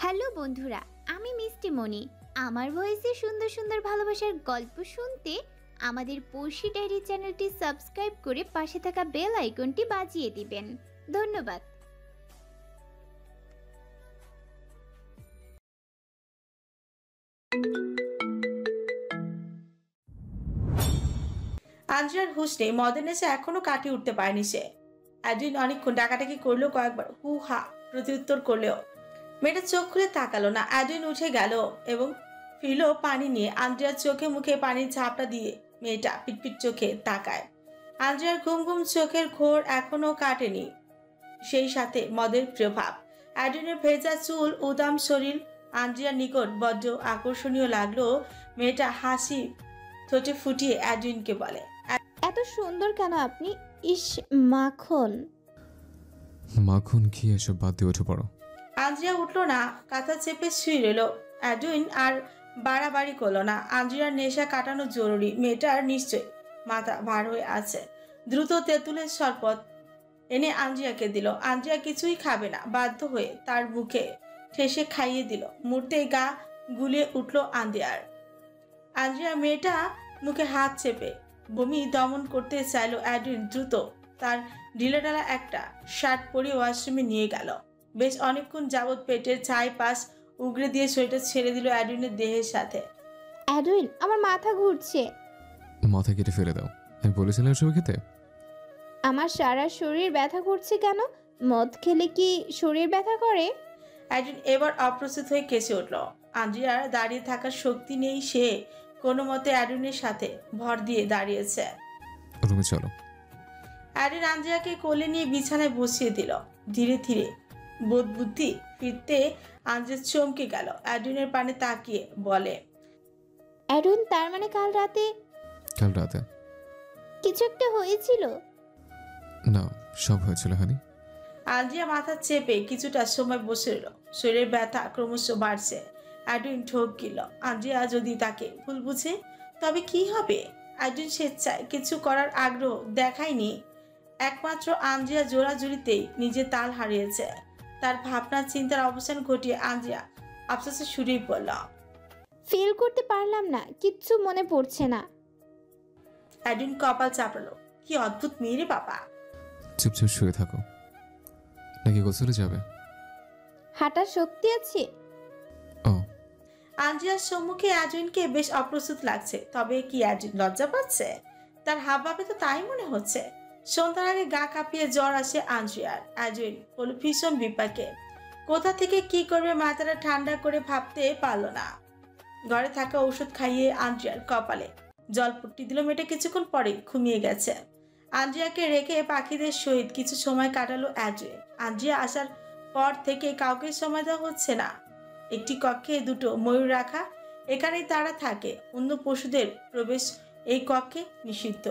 Hello বন্ধুরা, আমি মিষ্টি মনি। আমার ভয়েসে সুন্দর সুন্দর ভালোবাসার গল্প শুনতে আমাদের পড়শি ডায়েরি চ্যানেলটি সাবস্ক্রাইব করে পাশে থাকা বেল আইকনটি বাজিয়ে দিবেন। ধন্যবাদ। আঞ্জুরার হুঁশ নেই। মদের নেশা এখনো কাটিয়ে উঠতে পারেনি সে। অ্যাডুইন অনেকক্ষণ ডাকাটাকি করলেও, কয়েকবার হু হা প্রত্যুত্তর করলেও মেয়েটা চোখ খুলে তাকালো না। অ্যাডুইন উঠে গেল এবং ফিরল পানি নিয়ে। আঞ্জুরার চোখে মুখে পানির ঝাপটা দিয়ে মেয়েটা পিটপিট চোখে তাকায়। আঞ্জুরার ঘুম ঘুম চোখের ঘোর এখনো কাটেনি, সেই সাথে মদের প্রভাব। অ্যাডুইনের ভেজা চুল, উদাম শরীর আঞ্জুরার নিকট বড্ড আকর্ষণীয় লাগলো। মেয়েটা হাসি ঠোঁটে ফুটিয়ে অ্যাডুইনকে বলে, এত সুন্দর কেন আপনি? ইস, মাখন। মাখন কি? এসব বাদ দিয়ে উঠে পড়ো। আঞ্জুরা উঠল না, কাঁথা চেপে শুয়ে রইল। অ্যাডুইন আর বাড়াবাড়ি করলো না। আঞ্জুরার নেশা কাটানো জরুরি। মেয়েটার নিশ্চয় মাথা ভার হয়ে আছে। দ্রুত তেঁতুলের শরবত এনে আঞ্জুরাকে দিল। আঞ্জুরা কিছুই খাবে না, বাধ্য হয়ে তার মুখে ঠেসে খাইয়ে দিল। মুহূর্তে গা গুলিয়ে উঠল আঞ্জুরা। মেয়েটা মুখে হাত চেপে বমি দমন করতে চাইল। অ্যাডুইন দ্রুত তার ঢিলাঢালা একটা শার্ট পরিয়ে ওয়াশরুমে নিয়ে গেল। বেশ অনেকক্ষণ যাবৎ পেটের ছাই পাশ উগড়ে দিয়ে শরীরটা ছেড়ে দিল অ্যাডুইনের দেহের সাথে। অ্যাডুইন, আমার মাথা ঘুরছে। মাথা কেটে ফেলে দাও। আমি বলেছিলাম এসব খেতে। আমার সারা শরীর ব্যথা করছে কেন? মদ খেলে কি শরীর ব্যথা করে? অ্যাডুইন এবার অপ্রস্তুত হয়ে কেসে উঠল। আঞ্জুরার দাঁড়িয়ে থাকার শক্তি নেই। সে কোনো মতে অ্যাডুইনের সাথে ভর দিয়ে দাঁড়িয়েছে। রুমে চলো। অ্যাডুইন আঞ্জুরাকে কোলে নিয়ে বিছানায় বসিয়ে দিল। ধীরে ধীরে বোধ বুদ্ধি ফিরতে আঞ্জুর চমকে গেল। অ্যাডুইনের পানে তাকিয়ে বলে, অ্যাডুইন, তার মানে কাল রাতে কিছু একটা হয়েছিল? না, সব হয়েছিল হানি। আঞ্জিয়া মাথা চেপে কিছুটা সময় বসে রইল। শরীরের ব্যথা ক্রমশ বাড়ছে। অ্যাডুইন ঠোক গিল। আঞ্জিয়া যদি তাকে ভুল বুঝে তবে কি হবে? অ্যাডুইন স্বেচ্ছায় কিছু করার আগ্রহ দেখায়নি। একমাত্র আঞ্জিয়া জোড়াজুড়িতেই নিজে তাল হারিয়েছে। তার ভাবনা চিন্তার অবসান ঘটিয়ে আঞ্জিয়া আফসোসে সুরেই পড়ল, ফেল করতে পারলাম না, কিচ্ছু মনে পড়ছে না। অ্যাডুইন কপাল চাপড়ালো। কি অদ্ভুত মেয়ে রে বাবা। চুপচাপ শুয়ে থাকো, নাকি গোসলে যাবে? হাঁটার শক্তি আছে? ও। আঞ্জিয়ার সম্মুখে অ্যাডুইনকে বেশ অপ্রস্তুত লাগছে। তবে কি অ্যাডুইন লজ্জা পাচ্ছে? তার হাবভাবে তো তাই মনে হচ্ছে। সন্ধ্যার আগে গা কাঁপিয়ে জ্বর আসে আঞ্জিয়ার। অ্যাডুইন হলো ভীষণ বিপাকে। কোথা থেকে কি করবে মাথাটা ঠান্ডা করে ভাবতে পারল না। ঘরে থাকা ওষুধ খাইয়ে আঞ্জিয়ার কপালে জলপট্টি দিল। মেয়েটা কিছুক্ষণ পরে ঘুমিয়ে গেছে। আঞ্জিয়াকে রেখে পাখিদের সহিত কিছু সময় কাটালো অ্যাডুইন। আঞ্জিয়া আসার পর থেকে কাউকে সময় দেওয়া হচ্ছে না। একটি কক্ষে দুটো ময়ূর রাখা, এখানেই তারা থাকে। অন্য পশুদের প্রবেশ এই কক্ষে নিষিদ্ধ।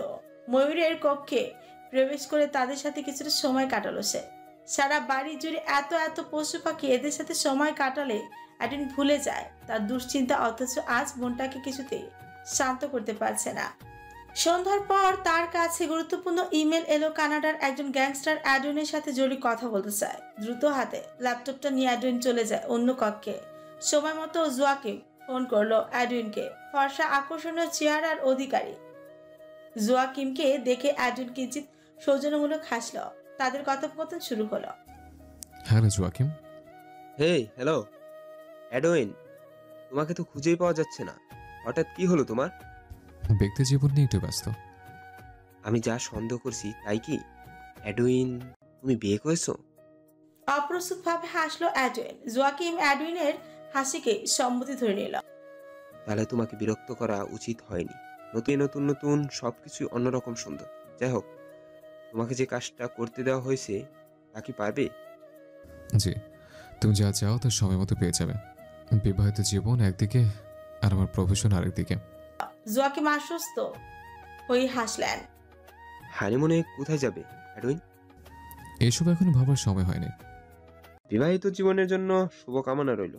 ময়ূরের কক্ষে প্রবেশ করে তাদের সাথে কিছুটা সময় কাটালো সে। সারা বাড়ি জুড়ে এত এত পশু পাখি, এদের সাথে সময় কাটালে অ্যাডুইন ভুলে যায় তার দুশ্চিন্তা। অথচ আজ মনটাকে কিছুতেই শান্ত করতে পারছে না। সন্ধ্যার পর তার কাছে গুরুত্বপূর্ণ ইমেল এলো। কানাডার একজন গ্যাংস্টার অ্যাডুইনের সাথে জরুরি কথা বলতে চায়। দ্রুত হাতে ল্যাপটপটা নিয়ে অ্যাডুইন চলে যায় অন্য কক্ষে। সময় মতো জোয়াকিম ফোন করলো অ্যাডুইনকে। ফর্সা আকর্ষণীয় চেহারার অধিকারী জোয়াকিমকে দেখে অ্যাডুইন কিঞ্চিত সৌজন্যমূলক হাসল। তাদের কথোপকথন শুরু হলো। Hello Joachim. Hey, hello Edwin, তোমাকে তো খুঁজেই পাওয়া যাচ্ছে না। হঠাৎ কি হলো তোমার? ব্যক্তি জীবন নিয়ে একটু ব্যস্ত। আমি যা সন্দেহ করছি তাই কি? অ্যাডুইন, তুমি বিয়ে করেছো? অপ্রস্তুত ভাবে হাসলো অ্যাডুইন। জোয়াকিম অ্যাডুইনের হাসিকে সম্মতি ধরে নিল। তাহলে তোমাকে বিরক্ত করা উচিত হয়নি। নতুন নতুন নতুন সবকিছু অন্যরকম সুন্দর। যাই হোক, তোমাকে যে কাজটা করতে দেওয়া হয়েছে তা কি পারবে? জি, তুমি যা চাও তার সময় মতো পেয়ে যাবে। বিবাহিত জীবন একদিকে আর আমার প্রফেশন আরেকদিকে। জোয়াকিম আশ্বস্ত হয়ে হাসলেন। হানিমুনে কোথায় যাবে অ্যাডুইন? এসব এখনো ভাবার সময় হয়নি। বিবাহিত জীবনের জন্য শুভকামনা রইল।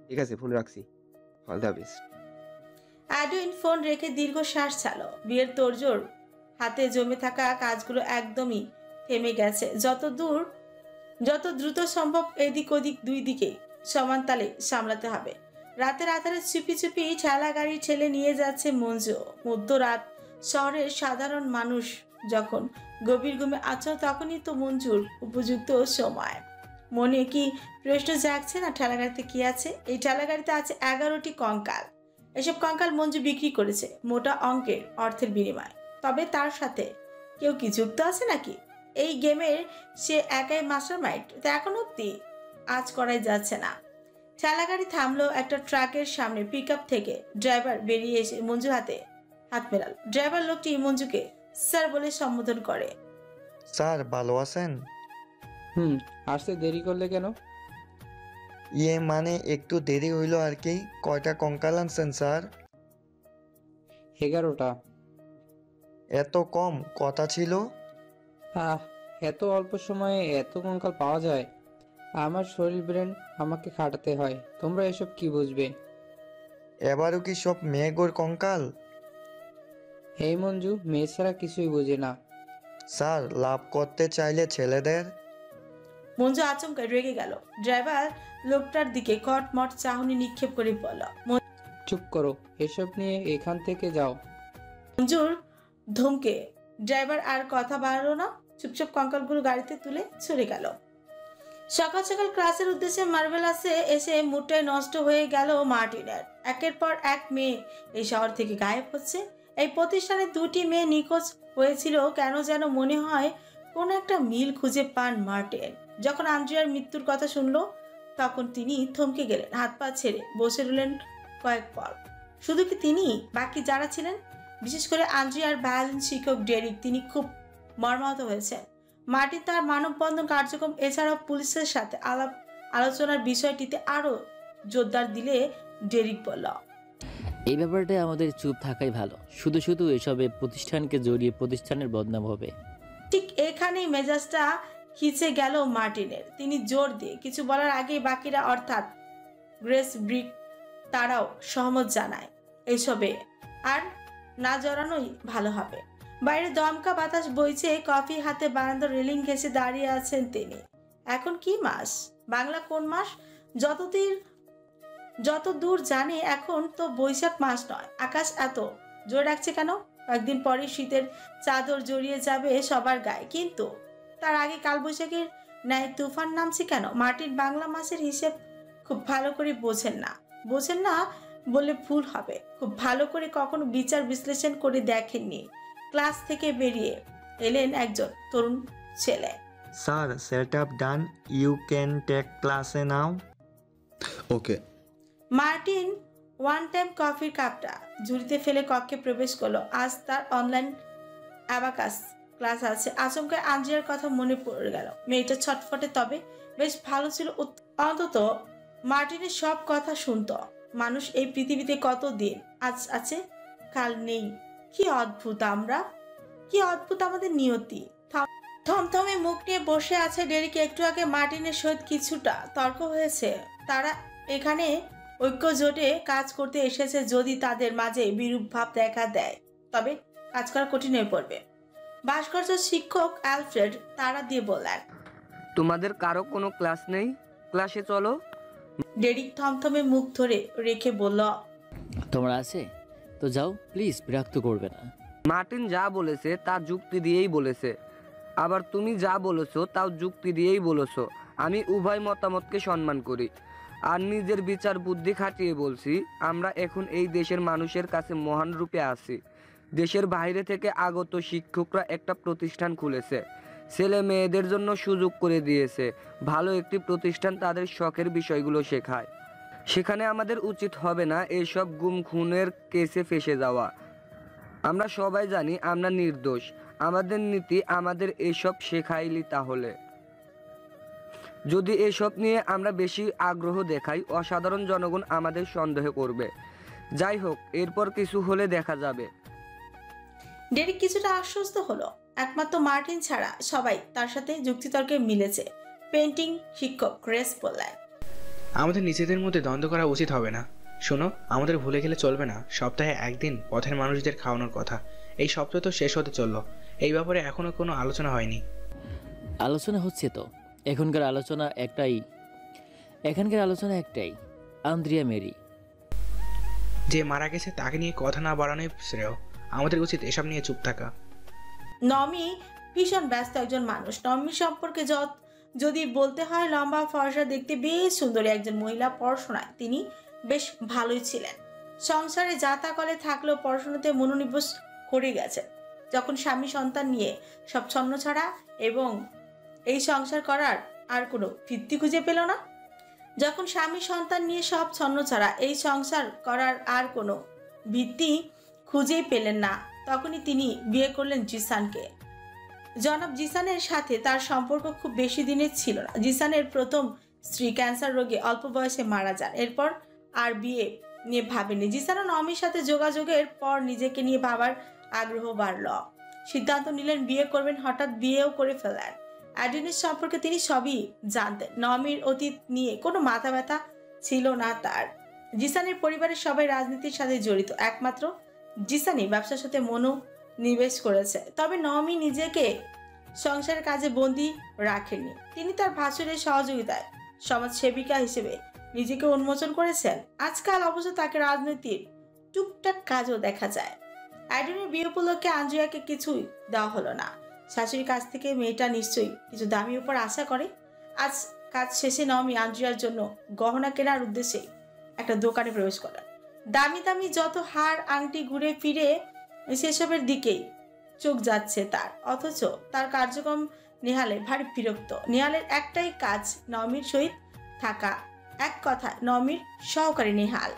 ঠিক আছে, ফোন রাখছি। All the best. Edwin phone রেখে দীর্ঘশ্বাস ছাড়ল। বিয়ের তোড়জোড় হাতে জমে থাকা কাজগুলো একদমই থেমে গেছে। যত দ্রুত সম্ভব এদিক ওদিক দুই দিকে সমান তালে সামলাতে হবে। রাতের আধারে চুপি চুপি ঠেলা গাড়ি ঠেলে নিয়ে যাচ্ছে মঞ্জু। মধ্যরাত শহরের সাধারণ মানুষ যখন গভীর ঘুমে আছো তখনই তো মঞ্জুর উপযুক্ত সময়। মনে কি প্রশ্ন জাগছে না ঠেলাগাড়িতে কি আছে? এই ঠেলাগাড়িতে আছে 11টি কঙ্কাল। এসব কঙ্কাল মঞ্জু বিক্রি করেছে মোটা অঙ্কের অর্থের বিনিময়ে। তবে তার সাথে কেউ কি যুক্ত আছে নাকি? এই গেমের সে একাই মাস্টারমাইন্ড? তা এখন অব্দি আজ করাই যাচ্ছে না। ঠেলাগাড়ি থামলো একটা ট্রাকের সামনে। পিকআপ থেকে ড্রাইভার বেরিয়ে এসে মঞ্জু হাতে হাত মেলাল। ড্রাইভার লোকটি মঞ্জুকে স্যার বলে সম্বোধন করে। স্যার ভালো আছেন? আসতে দেরি করলে কেন? মানে একটু দেরি হইল আর কি। কয়টা কঙ্কাল আনছেন স্যার? 11টা। এত কম কথা ছিল? এত অল্প সময়ে এত কঙ্কাল পাওয়া যায়? আমার শরীর ব্রেন আমাকে খাটাতে হয়, তোমরা এসব কি বুঝবে? এবারও কি সব মেয়েগোর কঙ্কাল? এই মঞ্জু মেয়ে ছাড়া কিছুই বোঝে না। স্যার লাভ করতে চাইলে ছেলেদের। মঞ্জু আচমকা রেগে গেল। ড্রাইভার লোকটার দিকে কটমট চাহনি নিক্ষেপ করে বলল। চুপ করো, এসব নিয়ে এখান থেকে যাও। মঞ্জুর ধমকে ড্রাইভার আর কথা বাড়লো না, চুপচাপ কঙ্কালগুলো গাড়িতে তুলে চলে গেল। সকাল সকাল ক্লাসের উদ্দেশ্যে মার্ভেলাসে এসে মুডটাই নষ্ট হয়ে গেল মার্টিনের। একের পর এক মেয়ে এই শহর থেকে গায়েব হচ্ছে। এই প্রতিষ্ঠানে 2টি মেয়ে নিখোঁজ হয়েছিল। কেন যেন মনে হয় কোনো একটা মিল খুঁজে পান মার্টিন। যখন আন্দ্রিয়ার মৃত্যুর কথা শুনলো তখন তিনি থমকে গেলেন। হাত পা ছেড়ে বসে রইলেন কয়েক পল। শুধু কি তিনি, বাকি যারা ছিলেন, বিশেষ করে আন্দ্রিয়ার ভায়োলিন শিক্ষক ডেরিক, তিনি খুব মর্মাহত হয়েছেন। মার্টিন তার মানববন্ধন কার্যক্রম এছাড়াও পুলিশের সাথে আলোচনার বিষয়টিতে আরো জোরদার দিলে ডেরিক বলল, এই ব্যাপারটায় আমাদের চুপ থাকাই ভালো। শুধু শুধু এসবে প্রতিষ্ঠানকে জড়িয়ে প্রতিষ্ঠানের বদনাম হবে। ঠিক এখানেই মেজাজটা খিচে গেল মার্টিনের। তিনি জোর দিয়ে কিছু বলার আগেই বাকিরা অর্থাৎ গ্রেস ব্রিক তারাও সহমত জানায় এসবে আর না জড়ানোই ভালো হবে। বাইরে দমকা বাতাস বইছে। কফি হাতে বারান্দার রেলিং ঘেঁষে দাঁড়িয়ে আছেন তিনি। এখন কি মাস? বাংলা কোন মাস? যত দূর জানে এখন তো বৈশাখ মাস নয়। আকাশ এত জোর রাখছে কেন? কয়েকদিন পরে শীতের চাদর জড়িয়ে যাবে সবার গায়ে, কিন্তু তার আগে কালবৈশাখীর ন্যায় তুফান নামছে কেন? মার্টিন বাংলা মাসের হিসেব খুব ভালো করে বোঝেন না বলে ভুল হবে। খুব ভালো করে কখনো বিচার বিশ্লেষণ করে দেখেননি। ক্লাস থেকে বেরিয়ে এলেন একজন তরুণ ছেলে। Sir set up done, you can take ক্লাসে now. Okay. Martin one time কফির কাপটা ঝুড়িতে ফেলে কক্ষে প্রবেশ করলো। আজ তার অনলাইন অ্যাবাকাস ক্লাস আছে। আচমকা আন্দ্রিয়ার কথা মনে পড়ে গেল। মেয়েটা ছটফটে, তবে বেশ ভালো ছিল। অন্তত মার্টিনের সব কথা শুনতো। মানুষ এই পৃথিবীতে কত দিন, আজ আছে কাল নেই। কি অদ্ভুত আমরা, কি অদ্ভুত আমাদের নিয়তি। থমথমে মুখ নিয়ে বসে আছে ডেরিক। একটু আগে মার্টিনের সহিত কিছুটা তর্ক হয়েছে। তারা এখানে ঐক্য জোটে কাজ করতে এসেছে। যদি তাদের মাঝে বিরূপ ভাব দেখা দেয় তবে কাজ করা কঠিন হয়ে পড়বে। ভাস্কর্য শিক্ষক অ্যালফ্রেড তাড়া দিয়ে বললেন, তোমাদের কারো কোনো ক্লাস নেই? ক্লাসে চলো। ডেরিক থমথমে মুখ ধরে রেখে বলল, তোমরা আছে তো যাও, প্লিজ বিরক্ত করবে না। মার্টিন যা বলেছে তা যুক্তি দিয়েই বলেছে, আবার তুমি যা বলেছো তাও যুক্তি দিয়েই বলেছো। আমি উভয় মতামতকে সম্মান করি আর নিজের বিচার বুদ্ধি খাটিয়ে বলছি, আমরা এখন এই দেশের মানুষের কাছে মহান রূপে আছি। দেশের বাইরে থেকে আগত শিক্ষকরা একটা প্রতিষ্ঠান খুলেছে, ছেলে মেয়েদের জন্য সুযোগ করে দিয়েছে। ভালো একটি প্রতিষ্ঠান তাদের শখের বিষয়গুলো শেখায়। সেখানে আমাদের উচিত হবে না এইসব গুম খুনের কেসে ফেসে যাওয়া। আমরা সবাই জানি আমরা নির্দোষ। আমাদের নীতি আমাদের এসব শেখাইলি। তাহলে যদি এসব নিয়ে আমরা বেশি আগ্রহ দেখাই, অসাধারণ জনগণ আমাদের সন্দেহ করবে। যাই হোক, এরপর কিছু হলে দেখা যাবে। ডেরিক কিছুটা আশ্বস্ত হলো। একমাত্র মার্টিন ছাড়া সবাই তার সাথে যুক্তিতর্কে মিলেছে। পেন্টিং শিক্ষক গ্রেস বললেন, আমাদের নিজেদের মধ্যে দ্বন্দ্ব করা উচিত হবে না। শোনো, আমাদের ভুলে গেলে চলবে না সপ্তাহে একদিন পথের মানুষদের খাওয়ানোর কথা। এই সপ্তাহ তো শেষ হতে চললো, এই ব্যাপারে এখনো কোনো আলোচনা হয়নি। আলোচনা হচ্ছে তো। এখনকার আলোচনা একটাই, এখানকার আলোচনা একটাই, আন্দ্রিয়া মেরি। যে মারা গেছে তাকে নিয়ে কথা না বাড়ানোই শ্রেয়। আমাদের উচিত এসব নিয়ে চুপ থাকা। নমি ভীষণ ব্যস্ত একজন মানুষ। নমি সম্পর্কে যদি বলতে হয়, লম্বা ফর্সা, দেখতে বেশ সুন্দরী একজন মহিলা। পড়াশোনায় তিনি বেশ ভালোই ছিলেন। সংসারে যা তা কলে থাকলেও পড়াশোনাতে মনোনিবেশ করে গেছে। যখন স্বামী সন্তান নিয়ে সব ছন্নছাড়া এবং এই সংসার করার আর কোনো ভিত্তি খুঁজে পেল না, যখন স্বামী সন্তান নিয়ে সব ছন্নছাড়া এই সংসার করার আর কোনো ভিত্তি খুঁজেই পেলেন না, তখনই তিনি বিয়ে করলেন জিসানকে। জনাব জিসানের সাথে তার সম্পর্ক খুব বেশি দিনের ছিল না। জিসানের প্রথম স্ত্রী ক্যান্সার রোগে অল্প বয়সে মারা যান। এরপর আর বিয়ে নিয়ে ভাবেনি। জিসান ও নমির সাথে যোগাযোগের পর নিজেকে নিয়ে ভাবার আগ্রহ বাড়ল। সিদ্ধান্ত নিলেন বিয়ে করবেন। হঠাৎ বিয়েও করে ফেলেন। অ্যাডুইনের সম্পর্কে তিনি সবই জানতেন। নমির অতীত নিয়ে কোনো মাথা ব্যথা ছিল না তার। জিসানের পরিবারের সবাই রাজনীতির সাথে জড়িত। একমাত্র জিসানই ব্যবসার সাথে মনোনিবেশ করেছে। তবে নমি নিজেকে সংসারের কাজে বন্দী রাখেননি। তিনি তার ভাসুরের সহযোগিতায় সমাজসেবিকা হিসেবে নিজেকে উন্মোচন করেছেন। আজকাল অবশ্য তাকে রাজনীতির টুকটাক কাজও দেখা যায়। অ্যাডুইনের বিয়ে উপলক্ষে আঞ্জুয়াকে কিছুই দেওয়া হলো না। শাশুড়ির কাছ থেকে মেয়েটা নিশ্চয়ই কিছু দামি উপর আশা করে। আজ কাজ শেষে নমি আঞ্জুয়ার জন্য গহনা কেনার উদ্দেশ্যে একটা দোকানে প্রবেশ করেন। দামি দামি যত হার আংটি ঘুরে ফিরে সেসবের দিকেই চোখ যাচ্ছে তার। অথচ তার কার্যক্রম নেহালের ভারী বিরক্ত। নেহালের একটাই কাজ নমির সহিত থাকা, এক কথা নমির সহকারী নেহাল।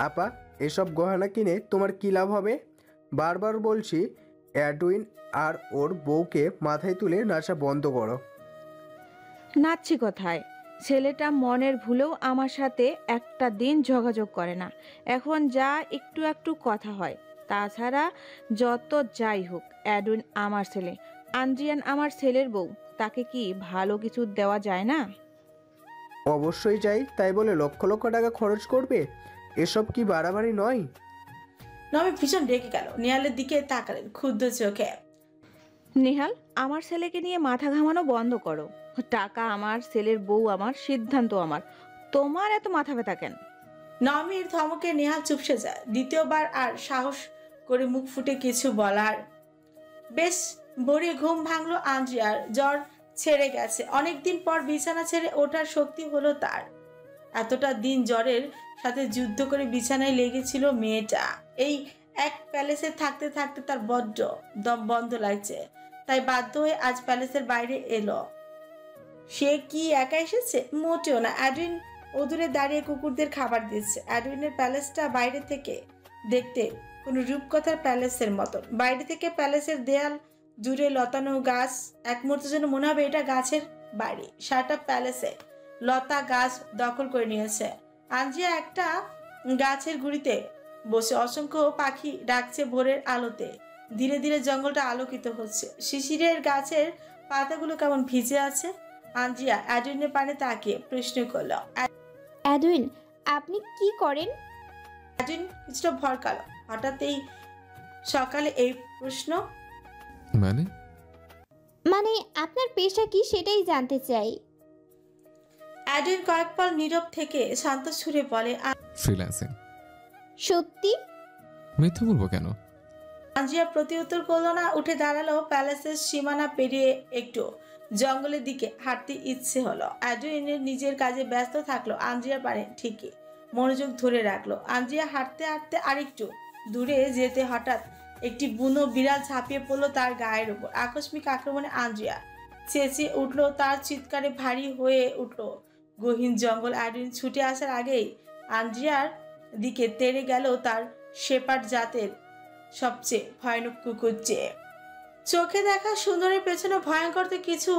আপা, এসব গহনা কিনে তোমার কী লাভ হবে? বারবার বলছি অ্যাডউইন আর ওর বউকে মাথায় তুলে নাচা বন্ধ করো। নাচছি কোথায়? ছেলেটা মনের ভুলেও আমার সাথে একটা দিন যোগাযোগ করে না। এখন যা একটু একটু কথা হয়। তাছাড়া যত যাই হোক, অ্যাডউইন আমার ছেলে, আন্দ্রিয়ান আমার ছেলের বউ। তাকে কি ভালো কিছু দেওয়া যায় না? অবশ্যই চাই, তাই বলে লক্ষ লক্ষ টাকা খরচ করবে? এসব কি বাড়াবাড়ি নয়? নমি ভীষণ রেগে গেল। নেহালের দিকে তাকালেন ক্ষুব্ধ চোখে। নেহাল, আমার ছেলেকে নিয়ে মাথা ঘামানো বন্ধ করো। টাকা আমার, ছেলের বউ আমার, সিদ্ধান্ত আমার। তোমার এত মাথা ব্যথা কেন? নমির ধমকে নেহাল চুপসে যায়। দ্বিতীয়বার আর সাহস করে মুখ ফুটে কিছু বলার। বেশ ভোরে ঘুম ভাঙলো আঞ্জুয়ার। জ্বর ছেড়ে গেছে। অনেকদিন পর বিছানা ছেড়ে ওঠার শক্তি হলো তার। এতটা দিন জ্বরের সাথে যুদ্ধ করে বিছানায় লেগেছিল মেয়েটা। এই এক প্যালেসে থাকতে থাকতে তার বড্ড দম বন্ধ লাগছে। তাই বাধ্য হয়ে আজ প্যালেসের বাইরে এলো। সে কি একা এসেছে? মোটেও না। অ্যাডুইন অদূরে দাঁড়িয়ে কুকুরদের খাবার দিচ্ছে। অ্যাডুইনের প্যালেসটা বাইরে থেকে দেখতে কোনো রূপকথার প্যালেসের মতন। বাইরে থেকে প্যালেসের দেয়াল জুড়ে লতানো গাছ। এক মুহূর্তের জন্য মনে হবে এটা গাছের বাড়ি। সারাটা প্যালেসে লতা গাছ দখল করে নিয়েছে। আঞ্জিয়া একটা গাছের গুড়িতে বসে। অসংখ্য পাখি ডাকছে ভোরের আলোতে। ধীরে ধীরে জঙ্গলটা আলোকিত হচ্ছে। শিশিরের গাছের পাতাগুলো কেমন ভিজে আছে। আঞ্জিয়া অ্যাডুইনের পানে তাকিয়ে প্রশ্ন করল, অ্যাডুইন, আপনি কি করেন? অ্যাডুইন কিছুটা ভরকালো। হঠাৎ এই সকালে এই প্রশ্ন। মানে আপনার পেশা কি সেটাই জানতে চাই। অ্যাডুইন কয়েক পল নীরব থেকে শান্ত সুরে বলে, ফ্রিল্যান্সিং। সত্যি? মিথ্যা বলবো কেন? আঞ্জিয়া প্রতি উত্তর করলো না। উঠে দাঁড়ালো। প্যালেসের সীমানা পেরিয়ে একটু জঙ্গলের দিকে হাঁটতে ইচ্ছে হলো। অ্যাডুইনের নিজের কাজে ব্যস্ত থাকলো। আঞ্জিয়া পারে ঠিকই মনোযোগ ধরে রাখলো। আঞ্জিয়া হাঁটতে হাঁটতে আরেকটু দূরে যেতে হঠাৎ একটি বুনো বিড়াল ঝাঁপিয়ে পড়লো তার গায়ের উপর। আকস্মিক আক্রমণে আঞ্জিয়া চেঁচিয়ে উঠলো। তার চিৎকারে ভারী হয়ে উঠলো গহীন জঙ্গল। অ্যাডুইন ছুটে আসার আগেই আঞ্জিয়ার দিকে তেড়ে গেল তার শেপার্ড জাতের সবচেয়ে ভয়ানক কুকুর চেয়ে। চোখে দেখা সুন্দরের পেছনে ভয়ঙ্কর তো কিছু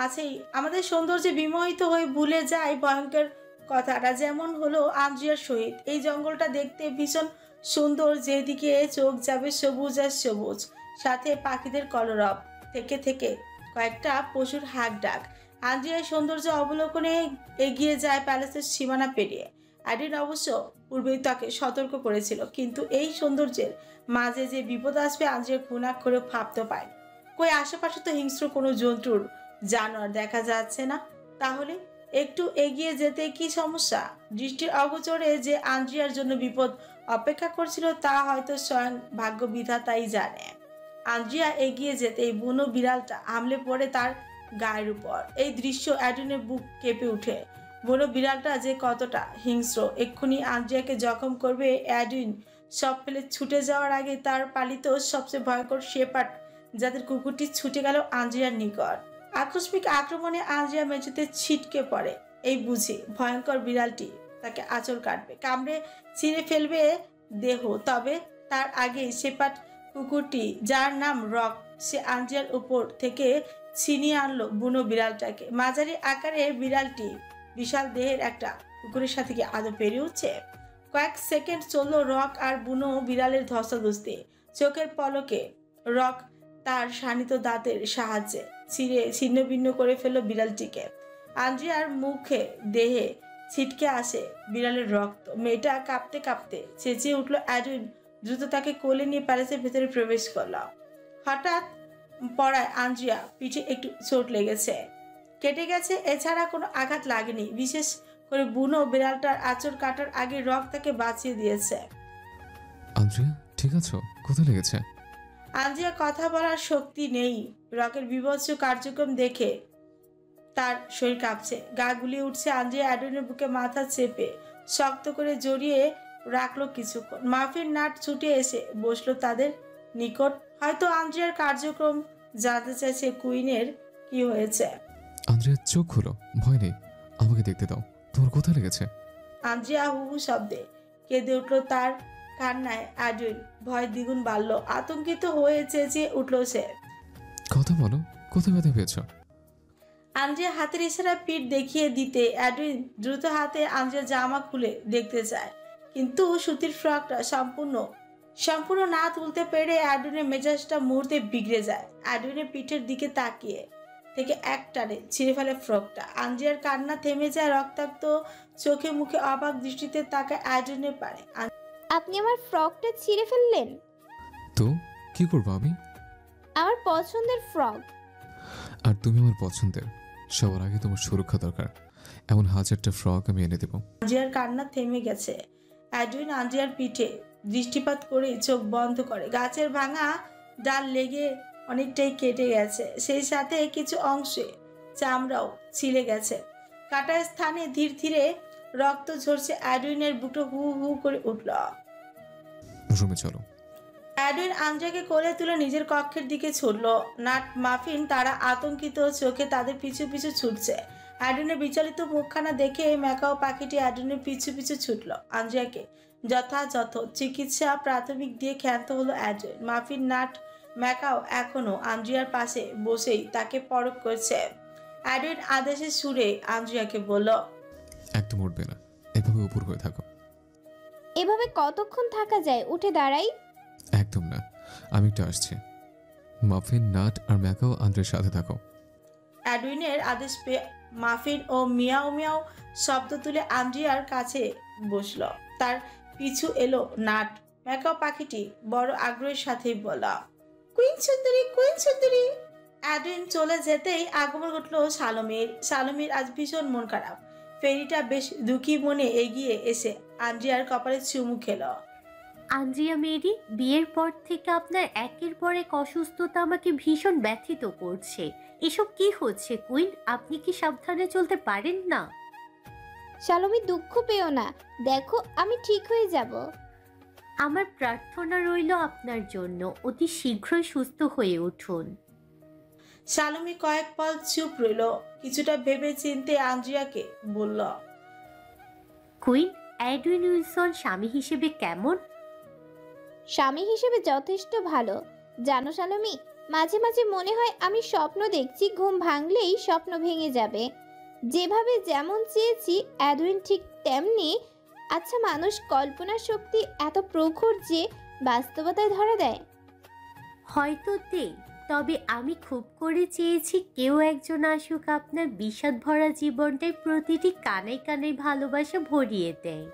আছেই। আমাদের সৌন্দর্যে বিমোহিত হয়ে ভুলে যায় ভয়ঙ্কর কথাটা। যেমন হলো আঞ্জিয়ার সহিত। এই জঙ্গলটা দেখতে ভীষণ সুন্দর। যেদিকে চোখ যাবে সবুজ আর সবুজ, সাথে পাখিদের কলরব, থেকে থেকে কয়েকটা পশুর হাঁক ডাক। আঞ্জিয়ার সৌন্দর্য অবলোকনে এগিয়ে যায় প্যালেসের সীমানা পেরিয়ে। অ্যাডুইন অবশ্য পূর্বেই তাকে সতর্ক করেছিল, কিন্তু এই সৌন্দর্যের মাঝে যে বিপদ আসবে আঞ্জিয়া খুনা করে ভাবতে পারেনি। কই আশেপাশে তো হিংস্র কোনো জন্তুর জানোয়ার দেখা যাচ্ছে না। তাহলে একটু এগিয়ে যেতে কি সমস্যা? দৃষ্টির অগোচরে যে আন্দ্রিয়ার জন্য বিপদ অপেক্ষা করছিল তা হয়তো স্বয়ং ভাগ্য বিধাতাই জানে। আন্দ্রিয়া এগিয়ে যেতেই বুনো বিড়ালটা হামলে পড়ে তার গায়ের উপর। এই দৃশ্য অ্যাডুইনের বুক কেঁপে উঠে। বুনো বিড়ালটা যে কতটা হিংস্র, এক্ষুনি আন্দ্রিয়াকে জখম করবে। অ্যাডুইন সব ফেলে ছুটে যাওয়ার আগে তার পালিত সবচেয়ে ভয়ঙ্কর শেপার্ড যাদের কুকুরটি ছুটে গেল আন্দ্রিয়ার নিকট। আকস্মিক আক্রমণে আন্দ্রিয়া মেঝেতে ছিটকে পড়ে। এই বুঝি ভয়ঙ্কর বিড়ালটি তাকে আঁচড় কাটবে, কামড়ে ছিঁড়ে ফেলবে দেহ। তবে তার আগে শেপার্ড কুকুরটি, যার নাম রক, সে আন্দ্রিয়ার উপর থেকে ছিনিয়ে আনলো বুনো বিড়ালটাকে। মাঝারি আকারের বিড়ালটি বিশাল দেহের একটা কুকুরের সাথে কি আদৌ পেরিয়ে উঠছে? কয়েক সেকেন্ড চলল রক আর বুনো বিড়ালের ধস্তাধস্তি। চোখের পলকে রক তার শানিত দাঁতের সাহায্যে ছিঁড়ে ছিন্ন ভিন্ন করে ফেলল বিড়ালটিকে। আন্দ্রিয়ার মুখে দেহে ছিটকে আসে বিড়ালের রক্ত। মেয়েটা কাঁপতে কাঁপতে চেঁচিয়ে উঠল। অ্যাডুইন দ্রুত তাকে কোলে নিয়ে প্যালেসের ভেতরে প্রবেশ করল। হঠাৎ পড়ায় আন্দ্রিয়া পিঠে একটু চোট লেগেছে, কেটে গেছে, এছাড়া কোনো আঘাত লাগেনি। বিশেষ করে বুনো বিড়ালটার আঁচড় কাটার আগে রক তাকে বাঁচিয়ে দিয়েছে। আন্দ্রিয়া ঠিক আছো? কোথায় লেগেছে? আন্দ্রিয়া কথা বলার শক্তি নেই। রকের বিভৎস কার্যক্রম দেখে তার শরীর কাঁপছে, গা গুলিয়ে উঠছে। আন্দ্রিয়া অ্যাডুইনের বুকে মাথা চেপে শক্ত করে জড়িয়ে রাখলো কিছুক্ষণ। মাফিন নাট ছুটে এসে বসলো তাদের নিকট। হয়তো আন্দ্রিয়ার কার্যক্রম জানতে চাইছে কুইনের কি হয়েছে। আন্দ্রিয়া চোখ খুলো, ভয় নেই, আমাকে দেখতে দাও। তোমার কোথায় লেগেছে? আন্দ্রিয়া হু হু শব্দে কেঁদে উঠলো। তার কান্নায় অ্যাডুইন ভয় দ্বিগুণ বাড়ল। আতঙ্কিত হয়ে চেঁচিয়ে উঠল সে। কথা বলো, কোথায় ব্যথা পেয়েছো? আন্দ্রিয়া হাতের ইশারা পিঠ দেখিয়ে দিতে অ্যাডুইন দ্রুত হাতে আন্দ্রিয়া জামা খুলে দেখতে চায়, কিন্তু সুতির ফ্রকটা সম্পূর্ণ না তুলতে পেরে অ্যাডুইনের মেজাজটা মুহূর্তে বিগড়ে যায়। অ্যাডুইনের পিঠের দিকে তাকিয়ে থেকে এক টানে ছিঁড়ে ফেলে ফ্রকটা। আন্দ্রিয়ার কান্না থেমে যায়। রক্তাক্ত চোখে মুখে অবাক দৃষ্টিতে তাকায় অ্যাডুইনের পারে। আপনি আমার ফ্রকটা ছিঁড়ে ফেললেন? তো কি করবো আমি? আমার পছন্দের ফ্রক। আর তুমি আমার পছন্দের। সবার আগে তোমার সুরক্ষা দরকার। এমন হাজারটা ফ্রক আমি এনে দেবো। আন্দ্রিয়ার কান্না থেমে গেছে। অ্যাডুইন আন্দ্রিয়ার পিঠে দৃষ্টিপাত করে চোখ বন্ধ করে। গাছের ভাঙা ডাল লেগে অনেকটাই কেটে গেছে, সেই সাথে কিছু অংশে চামড়াও ছিলে গেছে। কাটা স্থানে ধীরে ধীরে রক্ত ঝরছে। অ্যাডুইনের বুকটা হু হু করে উঠল। রুমে চলো। অ্যাডুইন আন্দ্রিয়াকে কোলে তুলে নিজের কক্ষের দিকে ছুটল। নাট, মাফিন তারা আতঙ্কিত চোখে তাদের পিছু পিছু ছুটছে। অ্যাডুইনের বিচলিত মুখখানা দেখে ম্যাকাও পাখিটি অ্যাডুইনের পিছু পিছু ছুটল। আন্দ্রিয়াকে যথাযথ চিকিৎসা প্রাথমিক দিয়ে ক্ষান্ত হলো অ্যাডুইন। মাফিন, নাট, ম্যাকাও এখনো আন্দ্রিয়ার পাশে বসেই তাকে পরখ করছে। অ্যাডুইন আদেশের সুরে আন্দ্রিয়াকে বলল, একদম উঠবে না, এভাবে উপর হয়ে থাকো। এভাবে কতক্ষণ থাকা যায়? উঠে দাঁড়াই? একদম না, আমি একটু আসছি। মাফিন, নাট আর ম্যাকাও আন্দ্রের সাথে থাকো। অ্যাডুইনের আদেশ পেয়ে মাফিন ও মিয়াও মিয়াও শব্দ তুলে আন্দ্রিয়ার কাছে বসল। তার পিছু এলো নাট। ম্যাকাও পাখিটি বড় আগ্রহের সাথেই বলা, কুইন সুন্দরী, কুইন সুন্দরী। অ্যাডুইন চলে যেতেই আগমন ঘটল শালমির আজ ভীষণ মন খারাপ। ফেরিটা বেশ দুঃখী মনে এগিয়ে এসে আন্দ্রিয়ার কপালে চুমু খেল। আন্দ্রিয়া মেরি, বিয়ের পর থেকে আপনার একের পর এক অসুস্থতা আমাকে ভীষণ ব্যথিত করছে। এসব কি হচ্ছে কুইন? আপনি কি সাবধানে চলতে পারেন না? শালমি, দুঃখ পেও না, দেখো আমি ঠিক হয়ে যাব। আমার প্রার্থনা রইল আপনার জন্য। অতি শীঘ্রই সুস্থ হয়ে উঠুন। শালমি কয়েক পল চুপ রইল। কিছুটা ভেবে চিনতে আন্দ্রিয়াকে বলল, কুইন, এডউইন উইলসন স্বামী হিসেবে কেমন? স্বামী হিসেবে যথেষ্ট ভালো। জানো শালমি, মাঝে মাঝে মনে হয় আমি স্বপ্ন দেখছি, ঘুম ভাঙলেই স্বপ্ন ভেঙে যাবে। যেভাবে যেমন চেয়েছি এডউইন ঠিক তেমনি। আচ্ছা, মানুষ কল্পনার শক্তি এত প্রখর যে বাস্তবতায় ধরা দেয়? হয়তো দেই, তবে আমি খুব করে চেয়েছি কেউ একজন আসুক আপনার বিষাদ ভরা জীবনটায় প্রতিটি কানে কানে ভালোবাসা ভরিয়ে দেয়।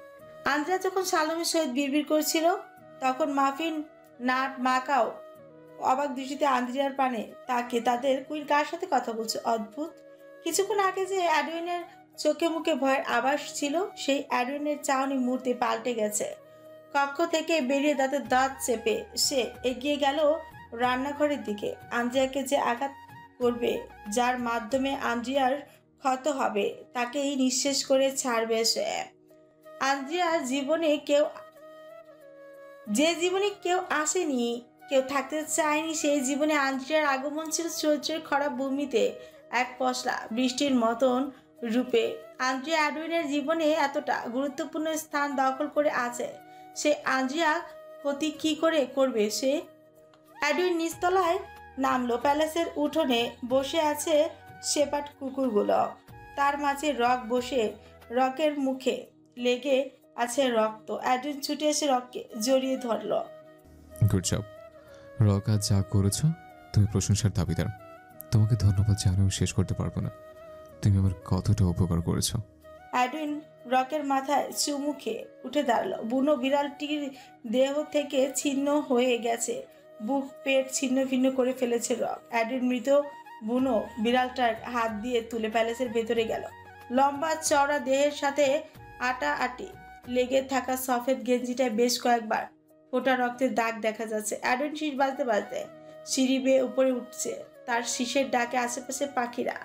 আন্দ্রিয়া যখন শালমির সহিত বিড়বিড় করছিল তখন মাফিন, নাট, মাকাও অবাক দৃষ্টিতে আন্দ্রিয়ার পানে তাকে তাদের কুইন কার সাথে কথা বলছে। অদ্ভুত। কিছুক্ষণ আগে যে অ্যাডউইনের চোখে মুখে ভয়ের আভাস ছিল। সেই অ্যাডুইনের চাহনি মুহূর্তে পাল্টে গেছে। কক্ষ থেকে বেরিয়ে দাঁতের দাঁত চেপে সে এগিয়ে গেল রান্নাঘরের দিকে। আন্দ্রিয়াকে যে আঘাত করবে, যার মাধ্যমে আন্দ্রিয়ার ক্ষত হবে, তাকেই নিঃশেষ করে ছাড়বে সে। আন্দ্রিয়ার জীবনে যে জীবনে কেউ আসেনি, কেউ থাকতে চায়নি, সেই জীবনে আন্দ্রিয়ার আগমন ছিল চৈত্রের খরা ভূমিতে এক পশলা বৃষ্টির মতন রূপে। আন্দ্রিয়া অ্যাডুইনের জীবনে এতটা গুরুত্বপূর্ণ স্থান দখল করে আছে, সে আন্দ্রিয়া ক্ষতি কি করে করবে সে? অ্যাডুইন নিচতলায় নামলো। প্যালেসের উঠোনে বসে আছে শেপার্ড কুকুরগুলো। তার মাঝে রক বসে, রকের মুখে লেগে আছে রক্ত। অ্যাডুইন ছুটে এসে রককে জড়িয়ে ধরলো। গুড জব রক, আজ যা করেছ তুমি প্রশংসার দাবিদার। তোমাকে ধন্যবাদ জানিয়েও শেষ করতে পারবো না। তুমি আমার কতটা উপকার করেছো। অ্যাডুইন রকের মাথায় চুমু খেয়ে উঠে দাঁড়ালো। বুনো বিড়ালটির দেহ থেকে ছিন্ন হয়ে গেছে, বুক পেট ছিন্ন ভিন্ন করে ফেলেছে রক। অ্যাডুইন মৃত বুনো বিড়ালটার হাত দিয়ে তুলে প্যালেসের ভেতরে গেল। লম্বা চওড়া দেহের সাথে আটাআটি লেগে থাকা সফেদ গেঞ্জিটায় বেশ কয়েকবার ফোটা রক্তের দাগ দেখা যাচ্ছে। অ্যাডুইন শীষ বাজতে বাজতে সিঁড়ি বেয়ে উপরে উঠছে। তার শীষের ডাকে আশেপাশে পাখিরা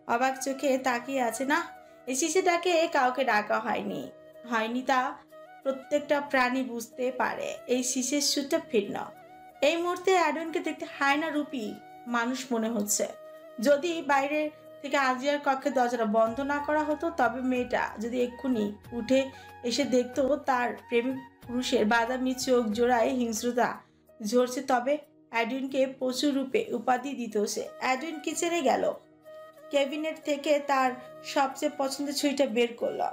অবাক চোখে তাকিয়ে আছে। না, এই শীষের ডাকে কাউকে ডাকা হয়নি তা প্রত্যেকটা প্রাণী বুঝতে পারে। এই শীষের সুরটা ভিন্ন। এই মুহূর্তে অ্যাডুইনকে দেখতে হায়না রূপী মানুষ মনে হচ্ছে। যদি বাইরে থেকে আন্দ্রিয়ার কক্ষে দরজাটা বন্ধ না করা হতো, তবে মেয়েটা যদি এক্ষুনি উঠে এসে দেখতো তার প্রেমিক পুরুষের বাদামি চোখ জোড়ায় হিংস্রতা ঝরছে, তবে অ্যাডুইনকে পশু রূপে উপাধি দিত সে। অ্যাডুইন কিচেনে গেল, ক্যাবিনেট থেকে তার সবচেয়ে পছন্দের ছুরিটা বের করলো।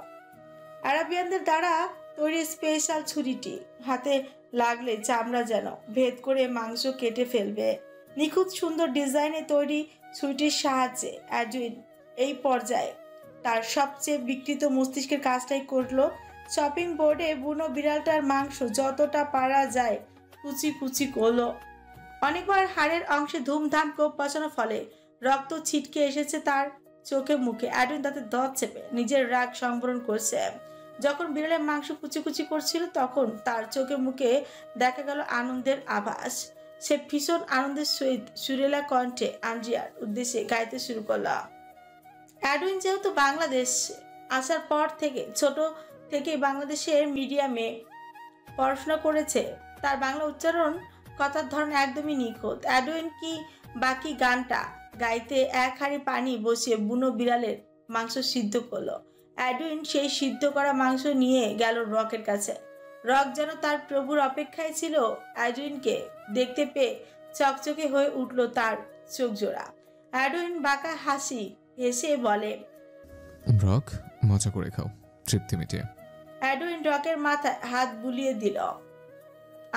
আরাবিয়ানদের দ্বারা তৈরি স্পেশাল ছুরিটি হাতে লাগলে চামড়া যেন ভেদ করে মাংস কেটে ফেলবে। নিখুঁত সুন্দর ডিজাইনে তৈরি ছুরিটির সাহায্যে অ্যাডুইন এই পর্যায়ে তার সবচেয়ে বিকৃত মস্তিষ্কের কাজটাই করলো। শপিং বোর্ডে বুনো বিড়ালটার মাংস যতটা পারা যায় কুচি কুচি করলো। অনেকবার হাড়ের অংশে ধুমধাম কোপ বসানোর ফলে রক্ত ছিটকে এসেছে তার চোখে মুখে। অ্যাডুইন তাতে দাঁত চেপে নিজের রাগ সংবরণ করছে। যখন বিড়ালের মাংস কুচি কুচি করছিল, তখন তার চোখে মুখে দেখা গেল আনন্দের আভাস। সে ভীষণ আনন্দের সহিত সুরেলা কণ্ঠে আন্দ্রিয়ার উদ্দেশ্যে গাইতে শুরু করল। অ্যাডুইন যেহেতু বাংলাদেশ আসার পর থেকে ছোট থেকে বাংলাদেশের মিডিয়ামে পড়াশোনা করেছে, তার বাংলা উচ্চারণ, কথার ধরন একদমই নিখুঁত। অ্যাডুইন কি বাকি গানটা গাইতে এক হাঁড়ি পানি বসিয়ে বুনো বিড়ালের মাংস সিদ্ধ করলো। অ্যাডুইন সেই সিদ্ধ করা মাংস নিয়ে গেল রকের কাছে। রক যেন তার প্রভুর অপেক্ষায় ছিল। অ্যাডুইনকে দেখতে পেয়ে চকচকে হয়ে উঠল তার চোখ জোড়া। অ্যাডুইন বাঁকা হাসি হেসে বলে, রক, মজা করে খাও, তৃপ্তি মিটিয়ে। অ্যাডুইন রকের মাথায় হাত বুলিয়ে দিল,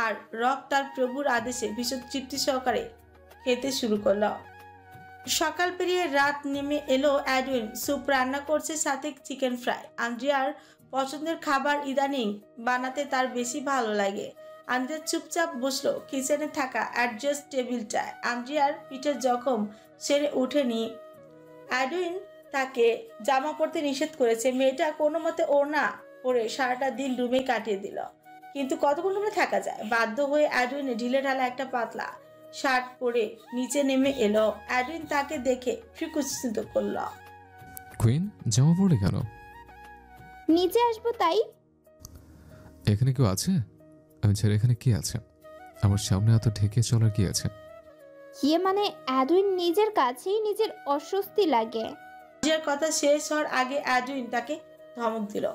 আর রক তার প্রভুর আদেশে ভীষণ তৃপ্তি সহকারে খেতে শুরু করলো। সকাল পেরিয়ে রাত নেমে এলো। অ্যাডুইন স্যুপ রান্না করছে, সাথে চিকেন ফ্রাই। আন্দ্রিয়ার পছন্দের খাবার ইদানিং বানাতে তার বেশি ভালো লাগে। আন্দ্রিয়া চুপচাপ বসলো কিচেনে থাকা অ্যাডজাস্ট টেবিলটায়। আন্দ্রিয়ার পিঠের জখম সেরে ওঠেনি। অ্যাডুইন তাকে জামা পরতে নিষেধ করেছে। মেয়েটা কোনো মতে ওড়না পরে সারাটা দিন রুমেই কাটিয়ে দিল, কিন্তু কতক্ষণ রুমে থাকা যায়? বাধ্য হয়ে অ্যাডুইনে ঢিলে ঢালা একটা পাতলা শার্ট পরে নিচে নেমে এলো। অ্যাডুইন তাকে দেখে ফ্রিকুচিত করল। কুইন, জামা পড়ে কেন? নিচে আসবো তাই। এখানে কেউ আছে? আমি ছেড়ে এখানে কি আছে? আমার সামনে এত ঢেকে চলার কি আছে? ইয়ে মানে অ্যাডুইন নিজের কাছেই নিজের অস্বস্তি লাগে। নিজের কথা শেষ হওয়ার আগে অ্যাডুইন তাকে ধমক দিল।